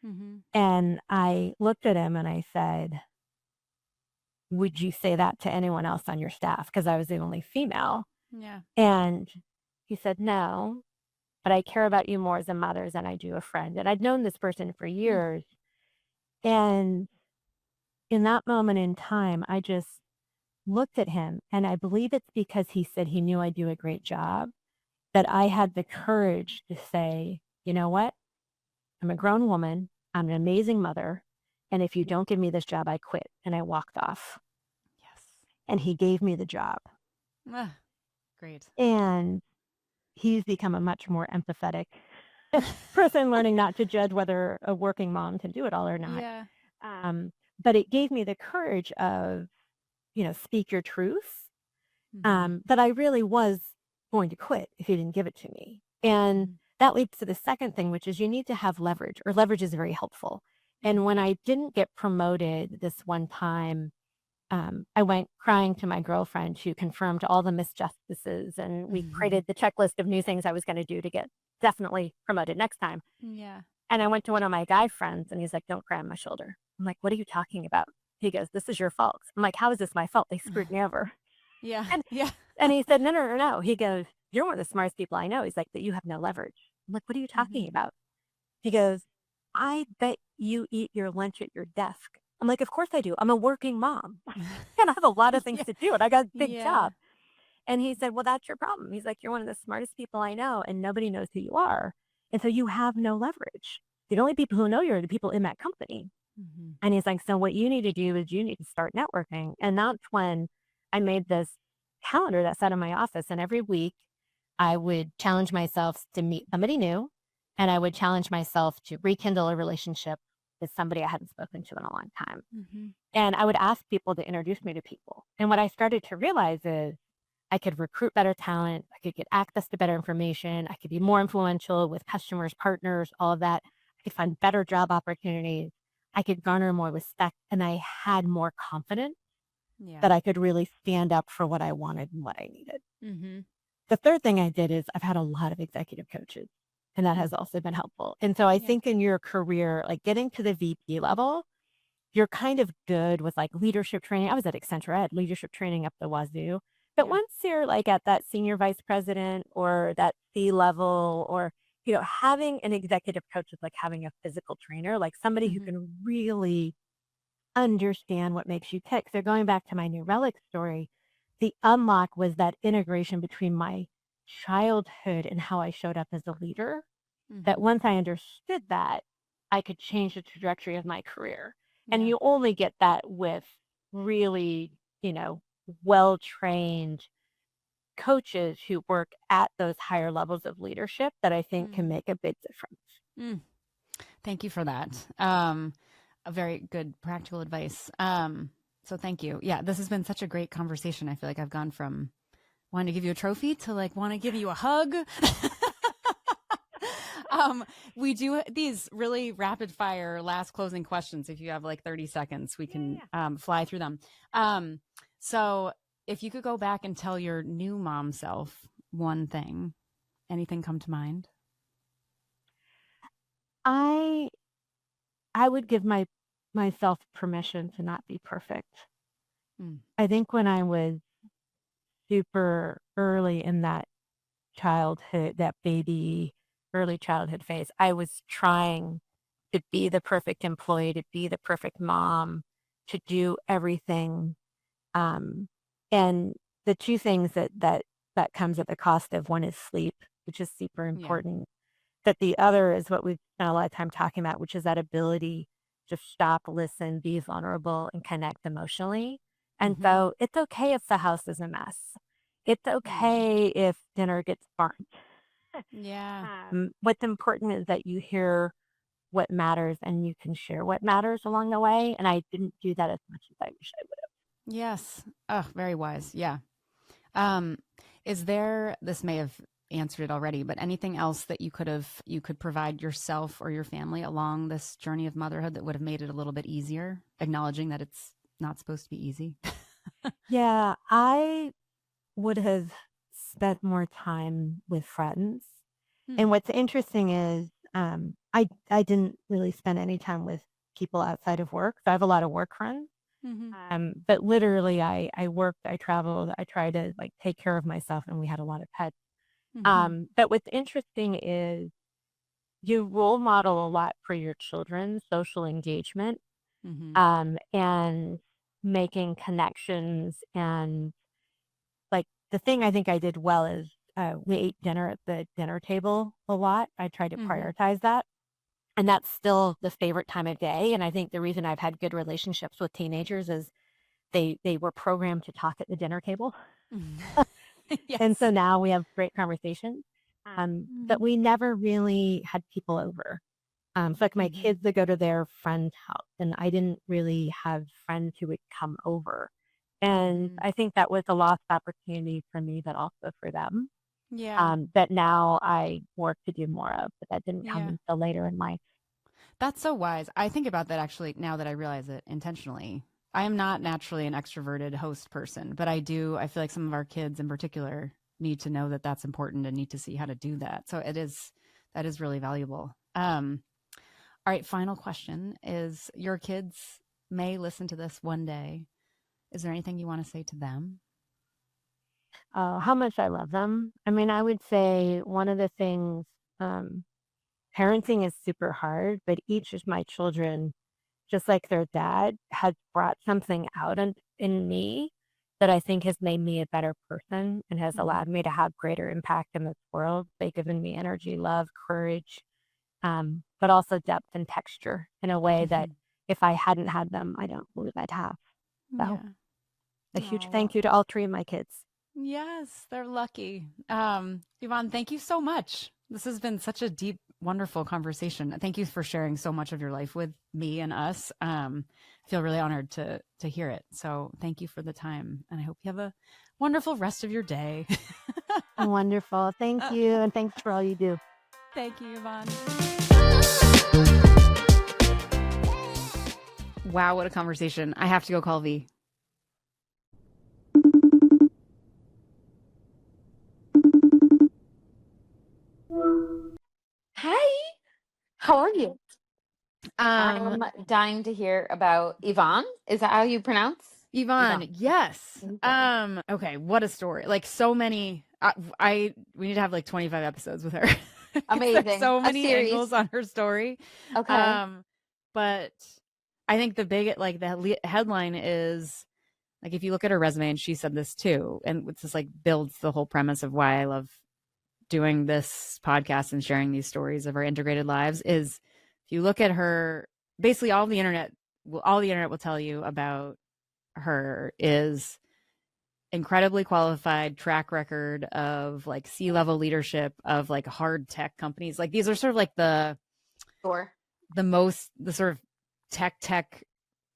Mm-hmm. And I looked at him and I said, "Would you say that to anyone else on your staff?" Because I was the only female. Yeah. And he said, "No, but I care about you more as a mother than I do a friend." And I'd known this person for Mm. years. And in that moment in time, I just looked at him, and I believe it's because he said he knew I do a great job that I had the courage to say, "You know what? I'm a grown woman. I'm an amazing mother. And if you don't give me this job, I quit." And I walked off, Yes. and he gave me the job. Ah, great. And he's become a much more empathetic person, learning not to judge whether a working mom can do it all or not. Yeah. Um, but it gave me the courage of, speak your truth, Mm-hmm. that I really was going to quit if you didn't give it to me. And Mm-hmm. that leads to the second thing, which is you need to have leverage, or leverage is very helpful. Mm-hmm. And when I didn't get promoted this one time, I went crying to my girlfriend, who confirmed all the misjustices, and we Mm-hmm. created the checklist of new things I was going to do to get definitely promoted next time. Yeah. And I went to one of my guy friends, and he's like, "Don't cry on my shoulder." I'm like, "What are you talking about?" He goes, "This is your fault." I'm like, "How is this my fault? They screwed me over." Yeah. And Yeah. and he said, "No, no, no, no." He goes, "You're one of the smartest people I know." He's like, "But you have no leverage." I'm like, "What are you Mm-hmm. talking about?" He goes, "I bet you eat your lunch at your desk." I'm like, "Of course I do. I'm a working mom and I have a lot of things Yeah. to do, and I got a big Yeah. job." And he said, "Well, that's your problem." He's like, "You're one of the smartest people I know, and nobody knows who you are. And so you have no leverage. The only people who know you are the people in that company." Mm-hmm. And he's like, "So what you need to do is you need to start networking." And that's when I made this calendar that sat in my office. And every week I would challenge myself to meet somebody new, and I would challenge myself to rekindle a relationship with somebody I hadn't spoken to in a long time. Mm-hmm. And I would ask people to introduce me to people. And what I started to realize is I could recruit better talent. I could get access to better information. I could be more influential with customers, partners, all of that. I could find better job opportunities. I could garner more respect, and I had more confidence Yeah. that I could really stand up for what I wanted and what I needed. Mm-hmm. The third thing I did is I've had a lot of executive coaches, and that Mm. has also been helpful. And so I Yeah. think in your career, like getting to the VP level, you're kind of good with like leadership training. I was at Accenture, I had leadership training up the wazoo. But Yeah. once you're like at that senior vice president or that C level, or, having an executive coach is like having a physical trainer, like somebody who Mm-hmm. can really understand what makes you tick. So going back to my new Relic story, the unlock was that integration between my childhood and how I showed up as a leader, that Mm-hmm. once I understood that, I could change the trajectory of my career. And Yeah. you only get that with really, well-trained coaches who work at those higher levels of leadership that I think can Mm-hmm. make a big difference. Mm. Thank you for that. A very good practical advice. So thank you. Yeah, this has been such a great conversation. I feel like I've gone from wanting to give you a trophy to like want to give you a hug. We do these really rapid fire last closing questions. If you have like 30 seconds, we can fly through them. So if you could go back and tell your new mom self one thing, anything come to mind? I I would give myself permission to not be perfect. Mm. I think when I was super early in that childhood, that baby early childhood phase, I was trying to be the perfect employee, to be the perfect mom, to do everything. Um, and the two things that comes at the cost of, one is sleep, which is super Yeah. important. But the other is what we've spent a lot of time talking about, which is that ability to stop, listen, be vulnerable, and connect emotionally. And Mm-hmm. so it's okay if the house is a mess. It's Yeah. okay if dinner gets burnt. Yeah. What's important is that you hear what matters and you can share what matters along the way. And I didn't do that as much as I wish I would Yes. Oh, very wise. Yeah. Um, is there, this may have answered it already, but anything else that you could provide yourself or your family along this journey of motherhood that would have made it a little bit easier, acknowledging that it's not supposed to be easy? have. Yeah, I would have spent more time with friends. Hmm. And what's interesting is I didn't really spend any time with people outside of work. So I have a lot of work friends. Mm-hmm. But literally I worked, I traveled, I tried to like take care of myself, and we had a lot of pets. Mm-hmm. But what's interesting is you role model a lot for your children, social engagement, Mm-hmm. and making connections. And like the thing I think I did well is we ate dinner at the dinner table a lot. I tried to Mm-hmm. prioritize that. And that's still the favorite time of day. And I think the reason I've had good relationships with teenagers is they were programmed to talk at the dinner table. And so Yes. now we have great conversations. Mm-hmm. But we never really had people over. So like my Mm-hmm. kids that go to their friend's house, and I didn't really have friends who would come over. And Mm-hmm. I think that was a lost opportunity for me, but also for them. Yeah. That now I work to do more of, but that didn't come Yeah. until later in life. That's so wise. I think about that actually now that I realize it intentionally. I am not naturally an extroverted host person, but I feel like some of our kids in particular need to know that that's important and need to see how to do that. So that is really valuable. All right, final question is your kids may listen to this one day. Is there anything you want to say to them? How much I love them. I mean, I would say one of the things, um, parenting is super hard, but each of my children, just like their dad, has brought something out in me that I think has made me a better person and has allowed Mm-hmm. me to have greater impact in this world. They've given me energy, love, courage, but also depth and texture in a way that Mm-hmm. if I hadn't had them, I don't believe I'd have. So Yeah. a huge Oh, thank well, you to all three of my kids. yes, they're lucky. Yvonne, thank you so much. This has been such a deep, wonderful conversation. Thank you for sharing so much of your life with me and us. I feel really honored to hear it. So thank you for the time, and I hope you have a wonderful rest of your day. Wonderful. Thank you. And thanks for all you do. Thank you, Yvonne. Wow, what a conversation. I have to go call V. Hi, how are you? Um, I'm dying to hear about Yvonne. Is that how you pronounce Yvonne, Yvonne? yes. Okay. Okay, what a story. Like so many we need to have like 25 episodes with her because there's Amazing. so A many angles series. on her story. Okay. Um, but I think the big like headline is like if you look at her resume, and she said this too, and it's just like builds the whole premise of why I love doing this podcast and sharing these stories of our integrated lives is if you look at her, basically all the internet will tell you about her is incredibly qualified track record of like C-level leadership of like hard tech companies. Like these are sort of like Sure. the sort of tech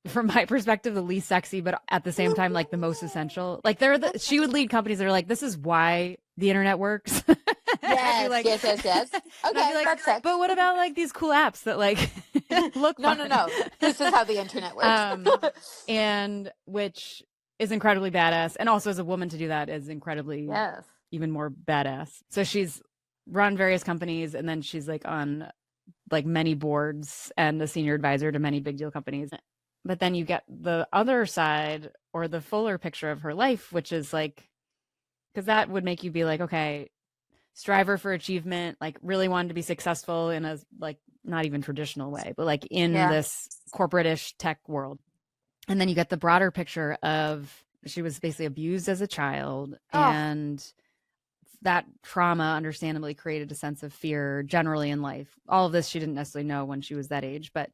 from my perspective the least sexy, but at the same time like the most essential. Like she would lead companies that are like, this is why the internet works. I'd be Yes, like, yes, yes, yes. and I'd be Okay, like, that's sex. but what about like these cool apps that like look No, fun? no, no. This is how the internet works. And which is incredibly badass. And also as a woman to do that is incredibly Yes. even more badass. So she's run various companies and then she's like on like many boards and a senior advisor to many big deal companies. But then you get the other side or the fuller picture of her life, which is like, because that would make you be like, okay, striver for achievement, like really wanted to be successful in a like not even traditional way, but like in this corporate-ish tech world. And then you get the broader picture of she was basically abused as a child, and that trauma understandably created a sense of fear generally in life. All of this she didn't necessarily know when she was that age, but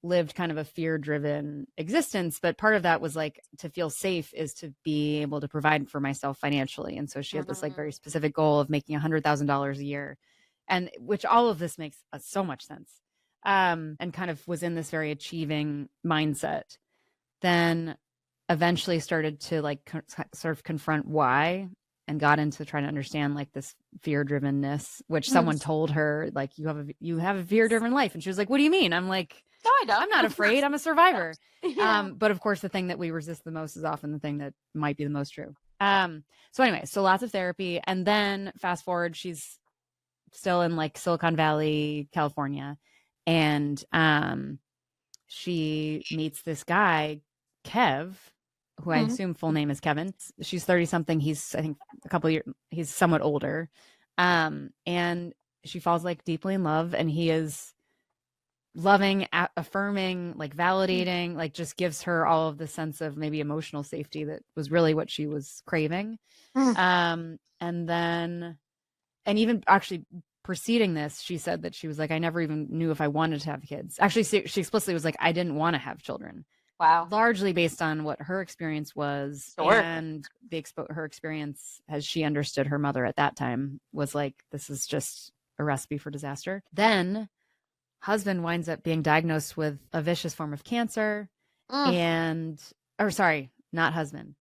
lived kind of a fear-driven existence. But part of that was like, to feel safe is to be able to provide for myself financially. And so she had this like very specific goal of making $100,000 a year, and which all of this makes so much sense. And kind of was in this very achieving mindset. Then eventually started to like sort of confront why, and got into trying to understand like this fear-drivenness, which someone told her, like, you have a fear-driven life. And she was like, what do you mean? I'm like, no, I don't. I'm not afraid. I'm a survivor. But of course, the thing that we resist the most is often the thing that might be the most true. So anyway, so lots of therapy. And then fast forward, she's still in like Silicon Valley, California. And she meets this guy, Kev, who I assume full name is Kevin. She's 30 something. He's, I think, a couple of years, he's somewhat older. And she falls like deeply in love, and he is loving, affirming, like validating, like just gives her all of the sense of maybe emotional safety that was really what she was craving. And then, and even actually preceding this, she said that she was like, I never even knew if I wanted to have kids. Actually, she explicitly was like, I didn't want to have children. Wow. Largely based on what her experience was, and her experience as she understood her mother at that time was like, this is just a recipe for disaster. Then husband winds up being diagnosed with a vicious form of cancer, and, or sorry, not husband.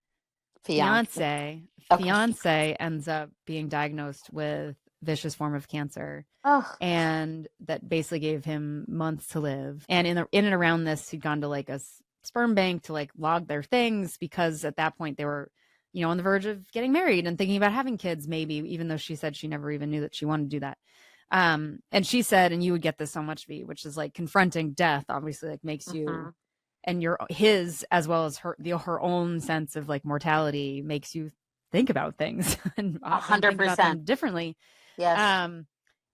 Fiance ends up being diagnosed with vicious form of cancer, and that basically gave him months to live. And in and around this, he'd gone to like a sperm bank to like log their things, because at that point they were, you know, on the verge of getting married and thinking about having kids, maybe, even though she said she never even knew that she wanted to do that. And she said, and you would get this so much, V, which is like confronting death obviously like makes you, and his as well as her own sense of like mortality makes you think about things and 100% think about them differently. Yes.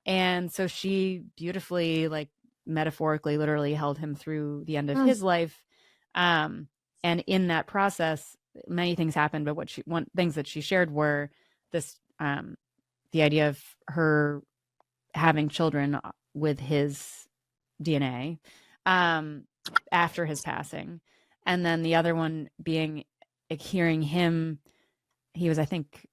And so she beautifully, like metaphorically, literally held him through the end of his life. And in that process, many things happened, but one things that she shared were this, the idea of her having children with his DNA, after his passing. And then the other one being like hearing him reflect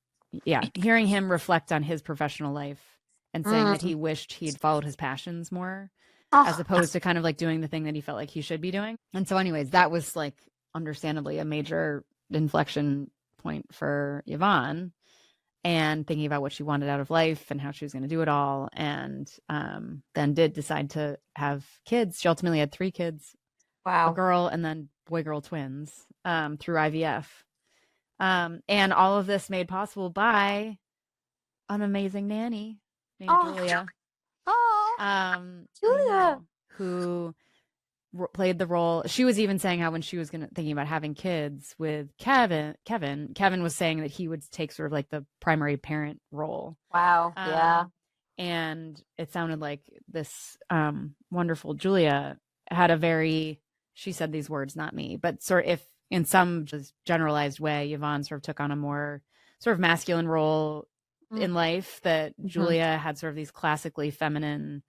on his professional life and saying that he wished he'd followed his passions more, as opposed to kind of like doing the thing that he felt like he should be doing. And so anyways, that was like understandably a major inflection point for Yvonne, and thinking about what she wanted out of life and how she was going to do it all. And then did decide to have kids. She ultimately had 3 kids, a girl and then boy-girl twins, through IVF. And all of this made possible by an amazing nanny named Julia. Julia, who played the role. She was even saying how when she was thinking about having kids with Kevin was saying that he would take sort of like the primary parent role. Wow. Yeah. And it sounded like this wonderful Julia had she said these words, not me, but sort of, if in some just generalized way, Yvonne sort of took on a more sort of masculine role in life, that Julia had sort of these classically feminine,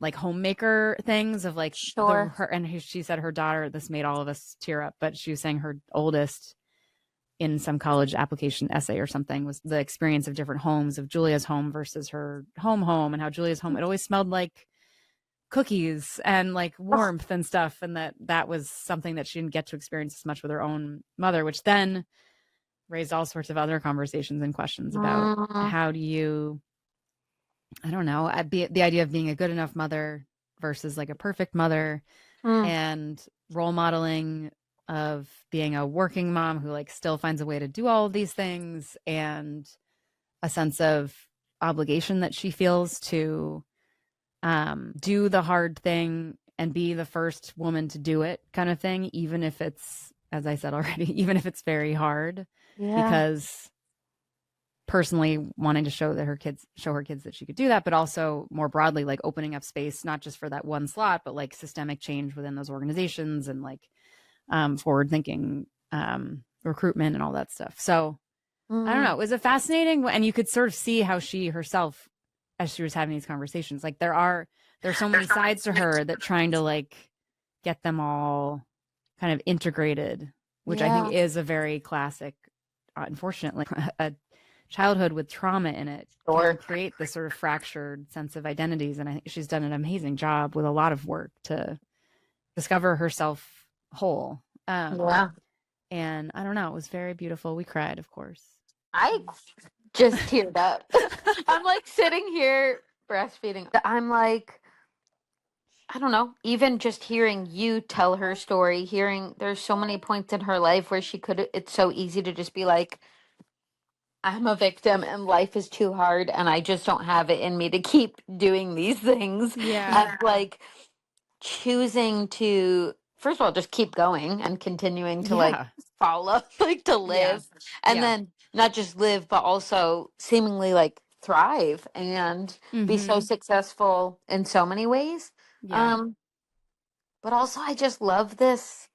like homemaker things of like she said her daughter, this made all of us tear up, but she was saying her oldest in some college application essay or something was the experience of different homes, of Julia's home versus her home, and how Julia's home, it always smelled like cookies and like warmth and stuff, and that was something that she didn't get to experience as much with her own mother, which then raised all sorts of other conversations and questions about how do you, I don't know, the idea of being a good enough mother versus like a perfect mother, and role modeling of being a working mom who like still finds a way to do all of these things, and a sense of obligation that she feels to do the hard thing and be the first woman to do it, kind of thing, even if it's, as I said already, even if it's very hard, because personally wanting to show her kids that she could do that, but also more broadly, like opening up space, not just for that one slot, but like systemic change within those organizations and like forward thinking recruitment and all that stuff. So I don't know. It was a fascinating, and you could sort of see how she herself, as she was having these conversations, like there's so many sides to her that trying to like get them all kind of integrated, which I think is a very classic, unfortunately, a childhood with trauma in it can create this sort of fractured sense of identities. And I think she's done an amazing job with a lot of work to discover herself whole. And I don't know, it was very beautiful. We cried, of course. I just teared up. I'm like sitting here breastfeeding. I'm like, I don't know, even just hearing you tell her story, there's so many points in her life where it's so easy to just be like, I'm a victim and life is too hard and I just don't have it in me to keep doing these things. Yeah. And like choosing to, first of all, just keep going and continuing to like follow, like to live. And then not just live, but also seemingly like thrive and be so successful in so many ways. But also I just love this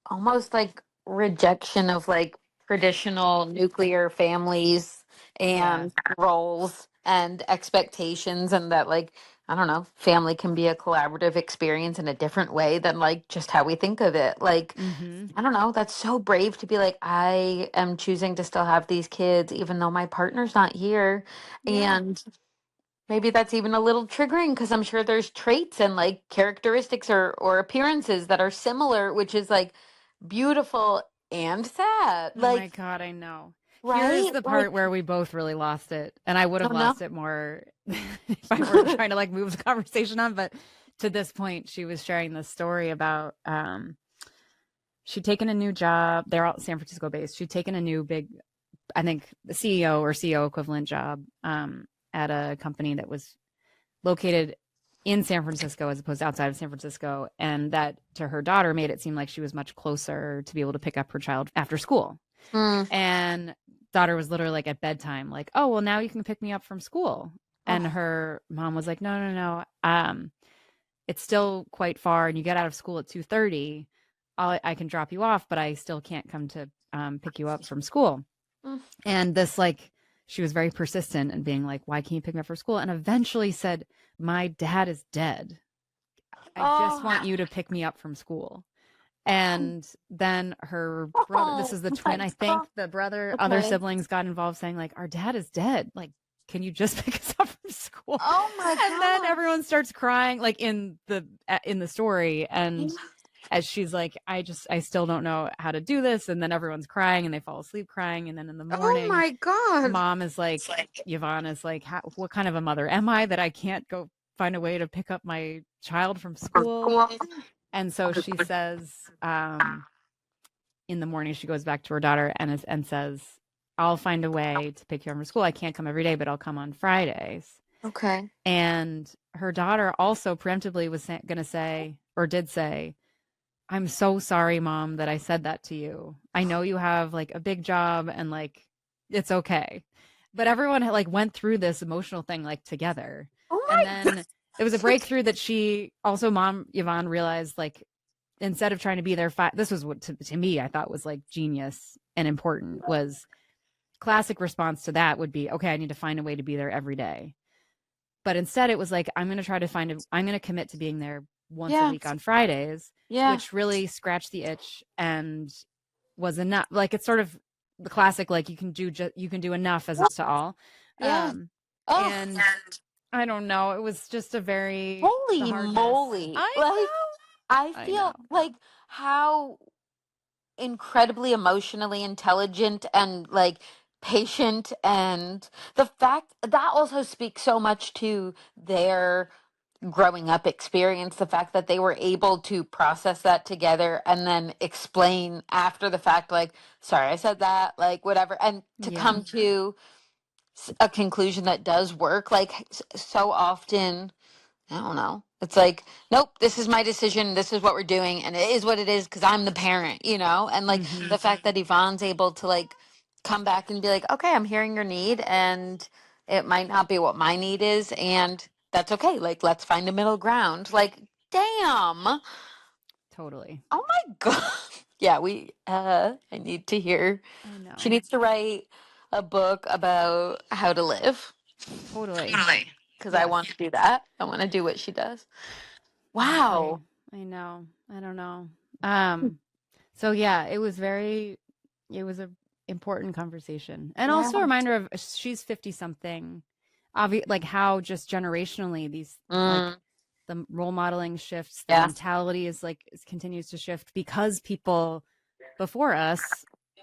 almost like rejection of like traditional nuclear families and roles and expectations, and that like, I don't know, family can be a collaborative experience in a different way than like just how we think of it. Like, I don't know, that's so brave to be like, I am choosing to still have these kids even though my partner's not here. And maybe that's even a little triggering because I'm sure there's traits and like characteristics or appearances that are similar, which is like beautiful and sad. Oh like, my God, I know. right? Here's the part Like, where we both really lost it. And I would have oh no. lost it more if I were trying to like move the conversation on. But to this point, she was sharing this story about she'd taken a new job. They're all San Francisco based. She'd taken a new big, I think, the CEO or CEO equivalent job at a company that was located in San Francisco as opposed to outside of San Francisco. And that to her daughter made it seem like she was much closer to be able to pick up her child after school. And daughter was literally like at bedtime, like, oh, well, now you can pick me up from school. And her mom was like, no. It's still quite far and you get out of school at 2:30. I can drop you off, but I still can't come to pick you up from school. And this like, she was very persistent and being like, why can't you pick me up for school? And eventually said, my dad is dead. I just want you to pick me up from school. And then her brother, this is the twin, I think, the brother, other siblings got involved saying like, our dad is dead. Like, can you just pick us up from school? Oh my God. And then everyone starts crying like in the story. And as she's like, I still don't know how to do this. And then everyone's crying and they fall asleep crying. And then in the morning, oh my God, mom is like, Yvonne is like, what kind of a mother am I that I can't go find a way to pick up my child from school? And so she says, in the morning, she goes back to her daughter and says, I'll find a way to pick you up from school. I can't come every day, but I'll come on Fridays. Okay. And her daughter also preemptively was going to say, or did say, I'm so sorry, Mom, that I said that to you. I know you have like a big job and like, it's okay. But everyone like went through this emotional thing like together. Oh my and then it was a breakthrough that she also, Mom Yvonne, realized like, instead of trying to be there, this was what to me, I thought was like genius and important, was classic response to that would be, okay, I need to find a way to be there every day. But instead it was like, I'm going to commit to being there once a week on Fridays, which really scratched the itch and was enough. Like, it's sort of the classic, like you can do enough as it's to all. And I don't know. It was just a very holy moly. I feel like how incredibly emotionally intelligent and like patient, and the fact that also speaks so much to their growing up experience, the fact that they were able to process that together and then explain after the fact, like, sorry, I said that, like, whatever, and to come to a conclusion that does work. Like, so often, I don't know, it's like, nope, this is my decision, this is what we're doing, and it is what it is because I'm the parent, and like the fact that Yvonne's able to like come back and be like, okay, I'm hearing your need, and it might not be what my need is, and that's okay. Like, let's find a middle ground. Like, damn. Totally. Oh my God. Yeah, I need to hear. I know. She needs to write a book about how to live. Totally. Because I want to do that. I want to do what she does. Wow. I know. I don't know. So yeah, it was a important conversation. And also a reminder of she's 50 something. Like how just generationally these like the role modeling shifts, the mentality continues to shift because people before us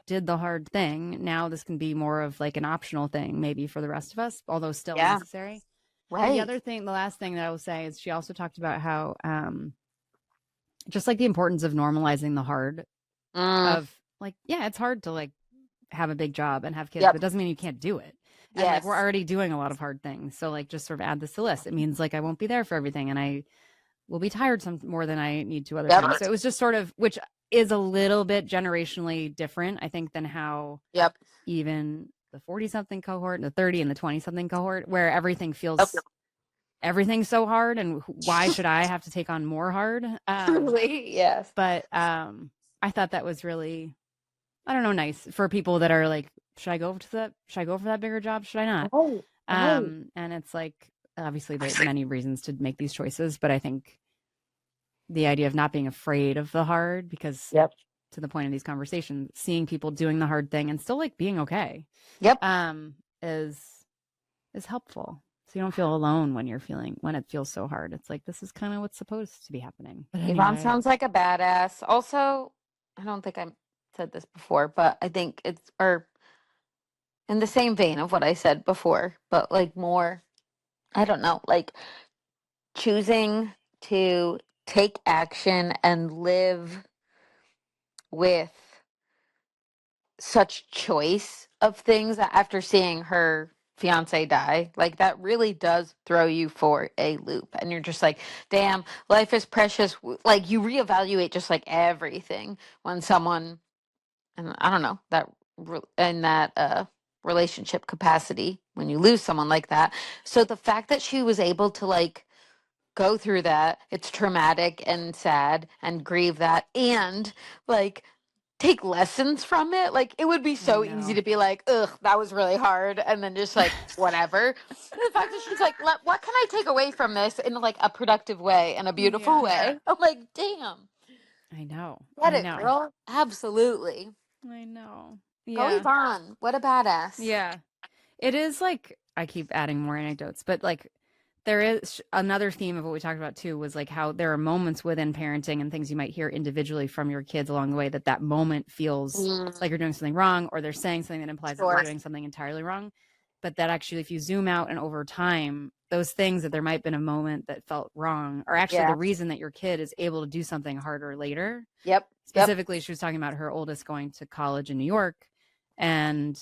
did the hard thing. Now this can be more of like an optional thing maybe for the rest of us, although still necessary. Right. And the last thing that I will say is she also talked about how just like the importance of normalizing the hard of like, yeah, it's hard to like have a big job and have kids, but it doesn't mean you can't do it. And like we're already doing a lot of hard things. So like just sort of add this to the list. It means like I won't be there for everything and I will be tired some more than I need to other times. So it was just sort of, which is a little bit generationally different, I think, than how even the 40 something cohort and the 30 and the 20 something cohort, where everything feels everything's so hard and why should I have to take on more hard? Truly, yes. But I thought that was really, I don't know, nice for people that are like, should I go for that bigger job? Should I not? And it's like, obviously there's many reasons to make these choices, but I think the idea of not being afraid of the hard, because to the point of these conversations, seeing people doing the hard thing and still like being okay is helpful. So you don't feel alone when it feels so hard. It's like, this is kind of what's supposed to be happening. But anyway. Yvonne sounds like a badass. Also, I don't think I said this before, but I think it's in the same vein of what I said before, but like more, I don't know, like choosing to take action and live with such choice of things that after seeing her fiance die, like that really does throw you for a loop, and you're just like, damn, life is precious. Like you reevaluate just like everything when someone, and I don't know, that in that relationship capacity, when you lose someone like that. So the fact that she was able to like go through that, it's traumatic and sad, and grieve that, and like take lessons from it. Like it would be so easy to be like, ugh, that was really hard, and then just like whatever. The fact that she's like, what can I take away from this in like a productive way and a beautiful way? I'm like, damn. I know. Get it, girl. Absolutely. I know. Go Yvonne. What a badass. Yeah. It is like, I keep adding more anecdotes, but like there is another theme of what we talked about too, was like how there are moments within parenting and things you might hear individually from your kids along the way that moment feels like you're doing something wrong, or they're saying something that implies that you're doing something entirely wrong. But that actually, if you zoom out and over time, those things that there might have been a moment that felt wrong are actually the reason that your kid is able to do something harder later. Specifically, she was talking about her oldest going to college in New York, and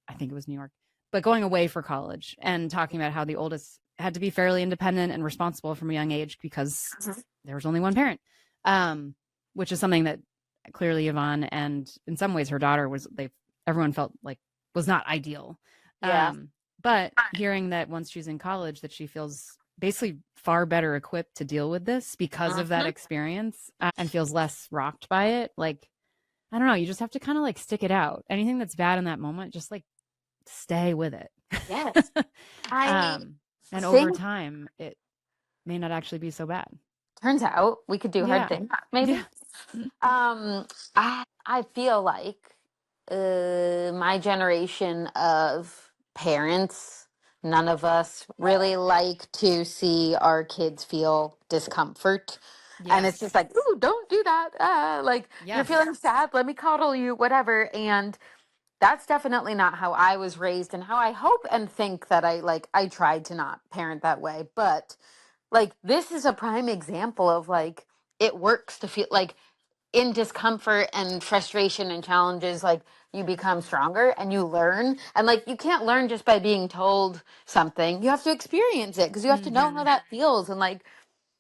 I think it was New York, but going away for college, and talking about how the oldest had to be fairly independent and responsible from a young age because there was only one parent, which is something that clearly Yvonne, and in some ways her daughter, everyone felt like was not ideal. But hearing that once she's in college, that she feels basically far better equipped to deal with this because of that experience, and feels less rocked by it. Like, I don't know, you just have to kind of like stick it out. Anything that's bad in that moment, just like stay with it. Yes. And over time, it may not actually be so bad. Turns out we could do hard things, maybe. I feel like my generation of parents, none of us really like to see our kids feel discomfort. And it's just like, ooh, don't do that. Like, you're feeling sad, let me coddle you, whatever. And that's definitely not how I was raised, and how I hope and think that I tried to not parent that way. But like, this is a prime example of like, it works to feel like in discomfort and frustration and challenges, like you become stronger and you learn. And like, you can't learn just by being told something. You have to experience it, because you have to know how that feels. And like,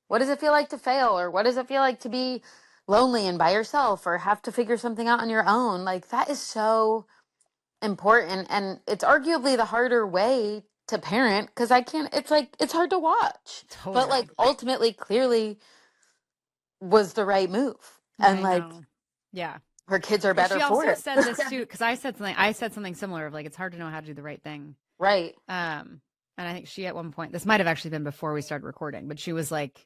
what does it feel like to fail? Or what does it feel like to be lonely and by yourself, or have to figure something out on your own? Like, that is so important, and it's arguably the harder way to parent because it's hard to watch. Totally. But like ultimately, clearly was the right move. And like, yeah, her kids are better she for also it. said this too, because I said something similar of like, it's hard to know how to do the right thing. Right. And I think she at one point, this might have actually been before we started recording, but she was like,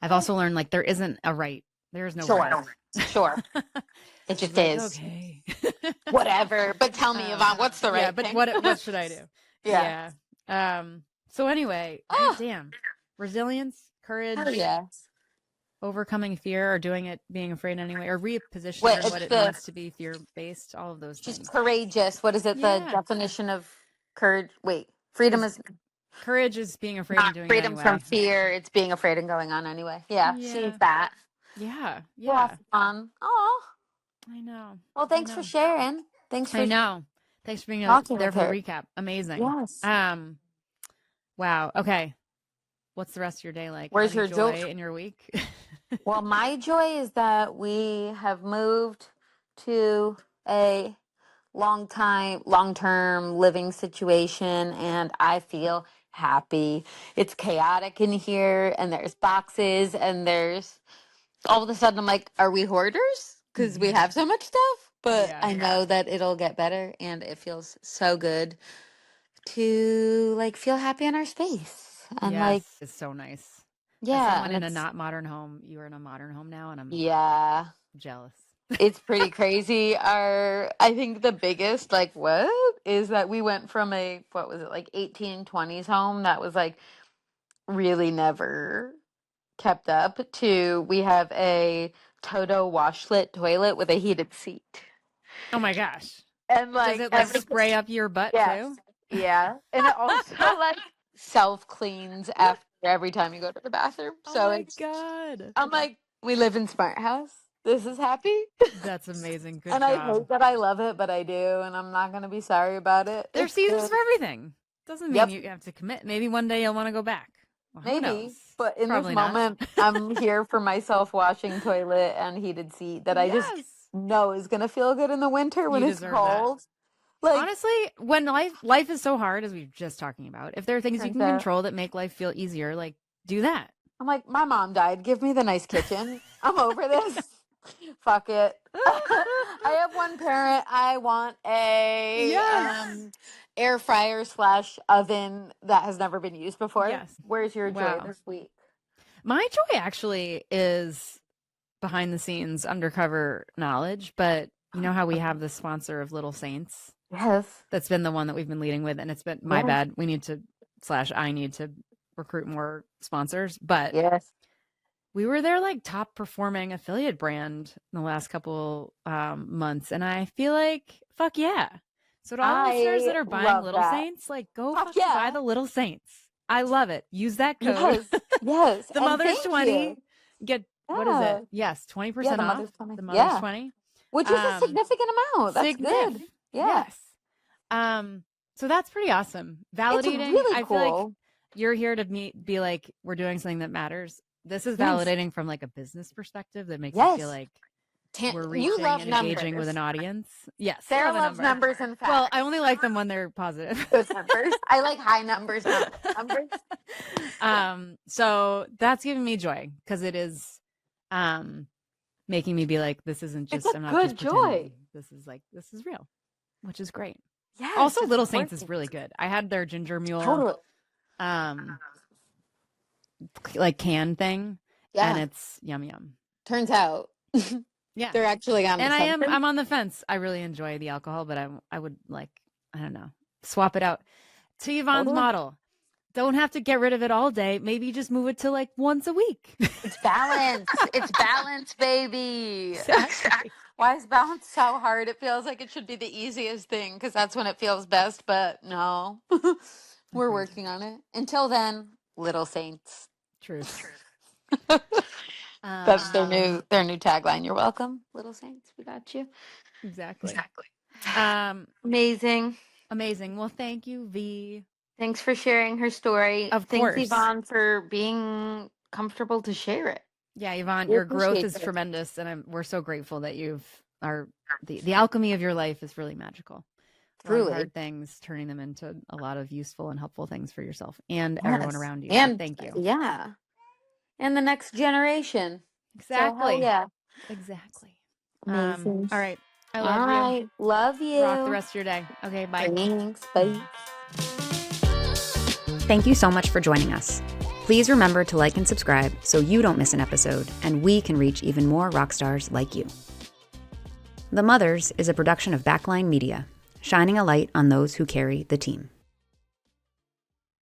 I've also learned like there is no right. Sure. It just like, is. Okay. Whatever. But tell me, Yvonne, what's the right but thing? what should I do? Yeah. So anyway, damn. Resilience, courage. Oh, yeah. Overcoming fear, or doing it, being afraid anyway, or repositioning what it means to be fear-based, all of those things. She's courageous. What is it? The definition of courage? Wait, freedom is courage is being afraid and doing freedom it anyway. from fear. It's being afraid and going on anyway. Yeah. She's that. Yeah. Fun. Oh, I know. Well, thanks for sharing. Thanks for Thanks for being there for the recap. Amazing. Yes. Wow. Okay. What's the rest of your day like? Where's your joy in your week? Well, my joy is that we have moved to a long-term living situation, and I feel happy. It's chaotic in here, and there's boxes, and there's all of a sudden I'm like, are we hoarders? Because we have so much stuff. But I know that it'll get better, and it feels so good to like feel happy in our space. And like, it's so nice. Yeah. As someone in a not modern home, you are in a modern home now, and I'm jealous. It's pretty crazy. I think the biggest like what is that we went from a 1820s home that was like really never kept up to we have a Toto washlet toilet with a heated seat. Oh my gosh. And like, does it like spray up your butt too? Yeah. And it also like self cleans after every time you go to the bathroom. So my God. I'm like, we live in Smart House. This is happy. That's amazing. Good job. I hate that I love it, but I do, and I'm not going to be sorry about it. There's seasons for everything. Doesn't mean you have to commit. Maybe one day you'll want to go back. Well, maybe, but in this moment, I'm here for my self-washing toilet and heated seat that I just know is going to feel good in the winter when it's cold. Like, honestly, when life is so hard, as we were just talking about, if there are things you can control that make life feel easier, like do that. I'm like, my mom died. Give me the nice kitchen. I'm over this. Fuck it. I have one parent. I want a air fryer / oven that has never been used before. Yes. Where's your joy this week? My joy actually is behind the scenes undercover knowledge, but you know how we have the sponsor of Little Saints? Yes. That's been the one that we've been leading with, and it's been my bad. We need to I need to recruit more sponsors, but we were their like top performing affiliate brand in the last couple months, and I feel like fuck yeah. So to all the listeners that are buying Little Saints, like go buy the Little Saints. I love it. Use that code. Yes. The Mother's 20. Get what is it? Yes, 20% off. The Mother's 20. Which is a significant amount. That's good. Yes. So that's pretty awesome. Validating. It's really I feel like you're here to be like, we're doing something that matters. This is validating from like a business perspective that makes you feel like we're reaching and engaging with an audience. Yes. Sarah loves numbers and facts. Well, I only like them when they're positive. Those numbers. I like high numbers, not numbers. So that's giving me joy because it is making me be like, this isn't just I'm not just pretending. This is real, which is great. Yeah. Also, Little Saints is really good. I had their ginger mule like can thing. And it's yum. Turns out. Yeah. They're actually on the fence. And I'm on the fence. I really enjoy the alcohol, but I would like, I don't know, swap it out. To Yvonne's model. Don't have to get rid of it all day. Maybe just move it to like once a week. It's balance. It's balance, baby. Exactly. Why is balance so hard? It feels like it should be the easiest thing because that's when it feels best. But no, we're working on it. Until then, Little Saints. Truth. That's their new tagline. You're welcome, Little Saints. We got you. Exactly. Amazing. Well, thank you, V. Thanks for sharing her story. Of course. Thanks, Yvonne, for being comfortable to share it. Yeah, Yvonne, your growth is tremendous, and we're so grateful that the alchemy of your life is really magical. a lot of Truly. hard things, turning them into a lot of useful and helpful things for yourself and Yes. everyone around you. And so thank you. Yeah. And the next generation. Exactly. So, hell yeah. Exactly. Amazing. All right. I All love you. right. Love you. Rock the rest of your day. Okay, bye. Thanks. Bye. Thank you so much for joining us. Please remember to like and subscribe so you don't miss an episode and we can reach even more rock stars like you. The Mothers is a production of Backline Media, shining a light on those who carry the team.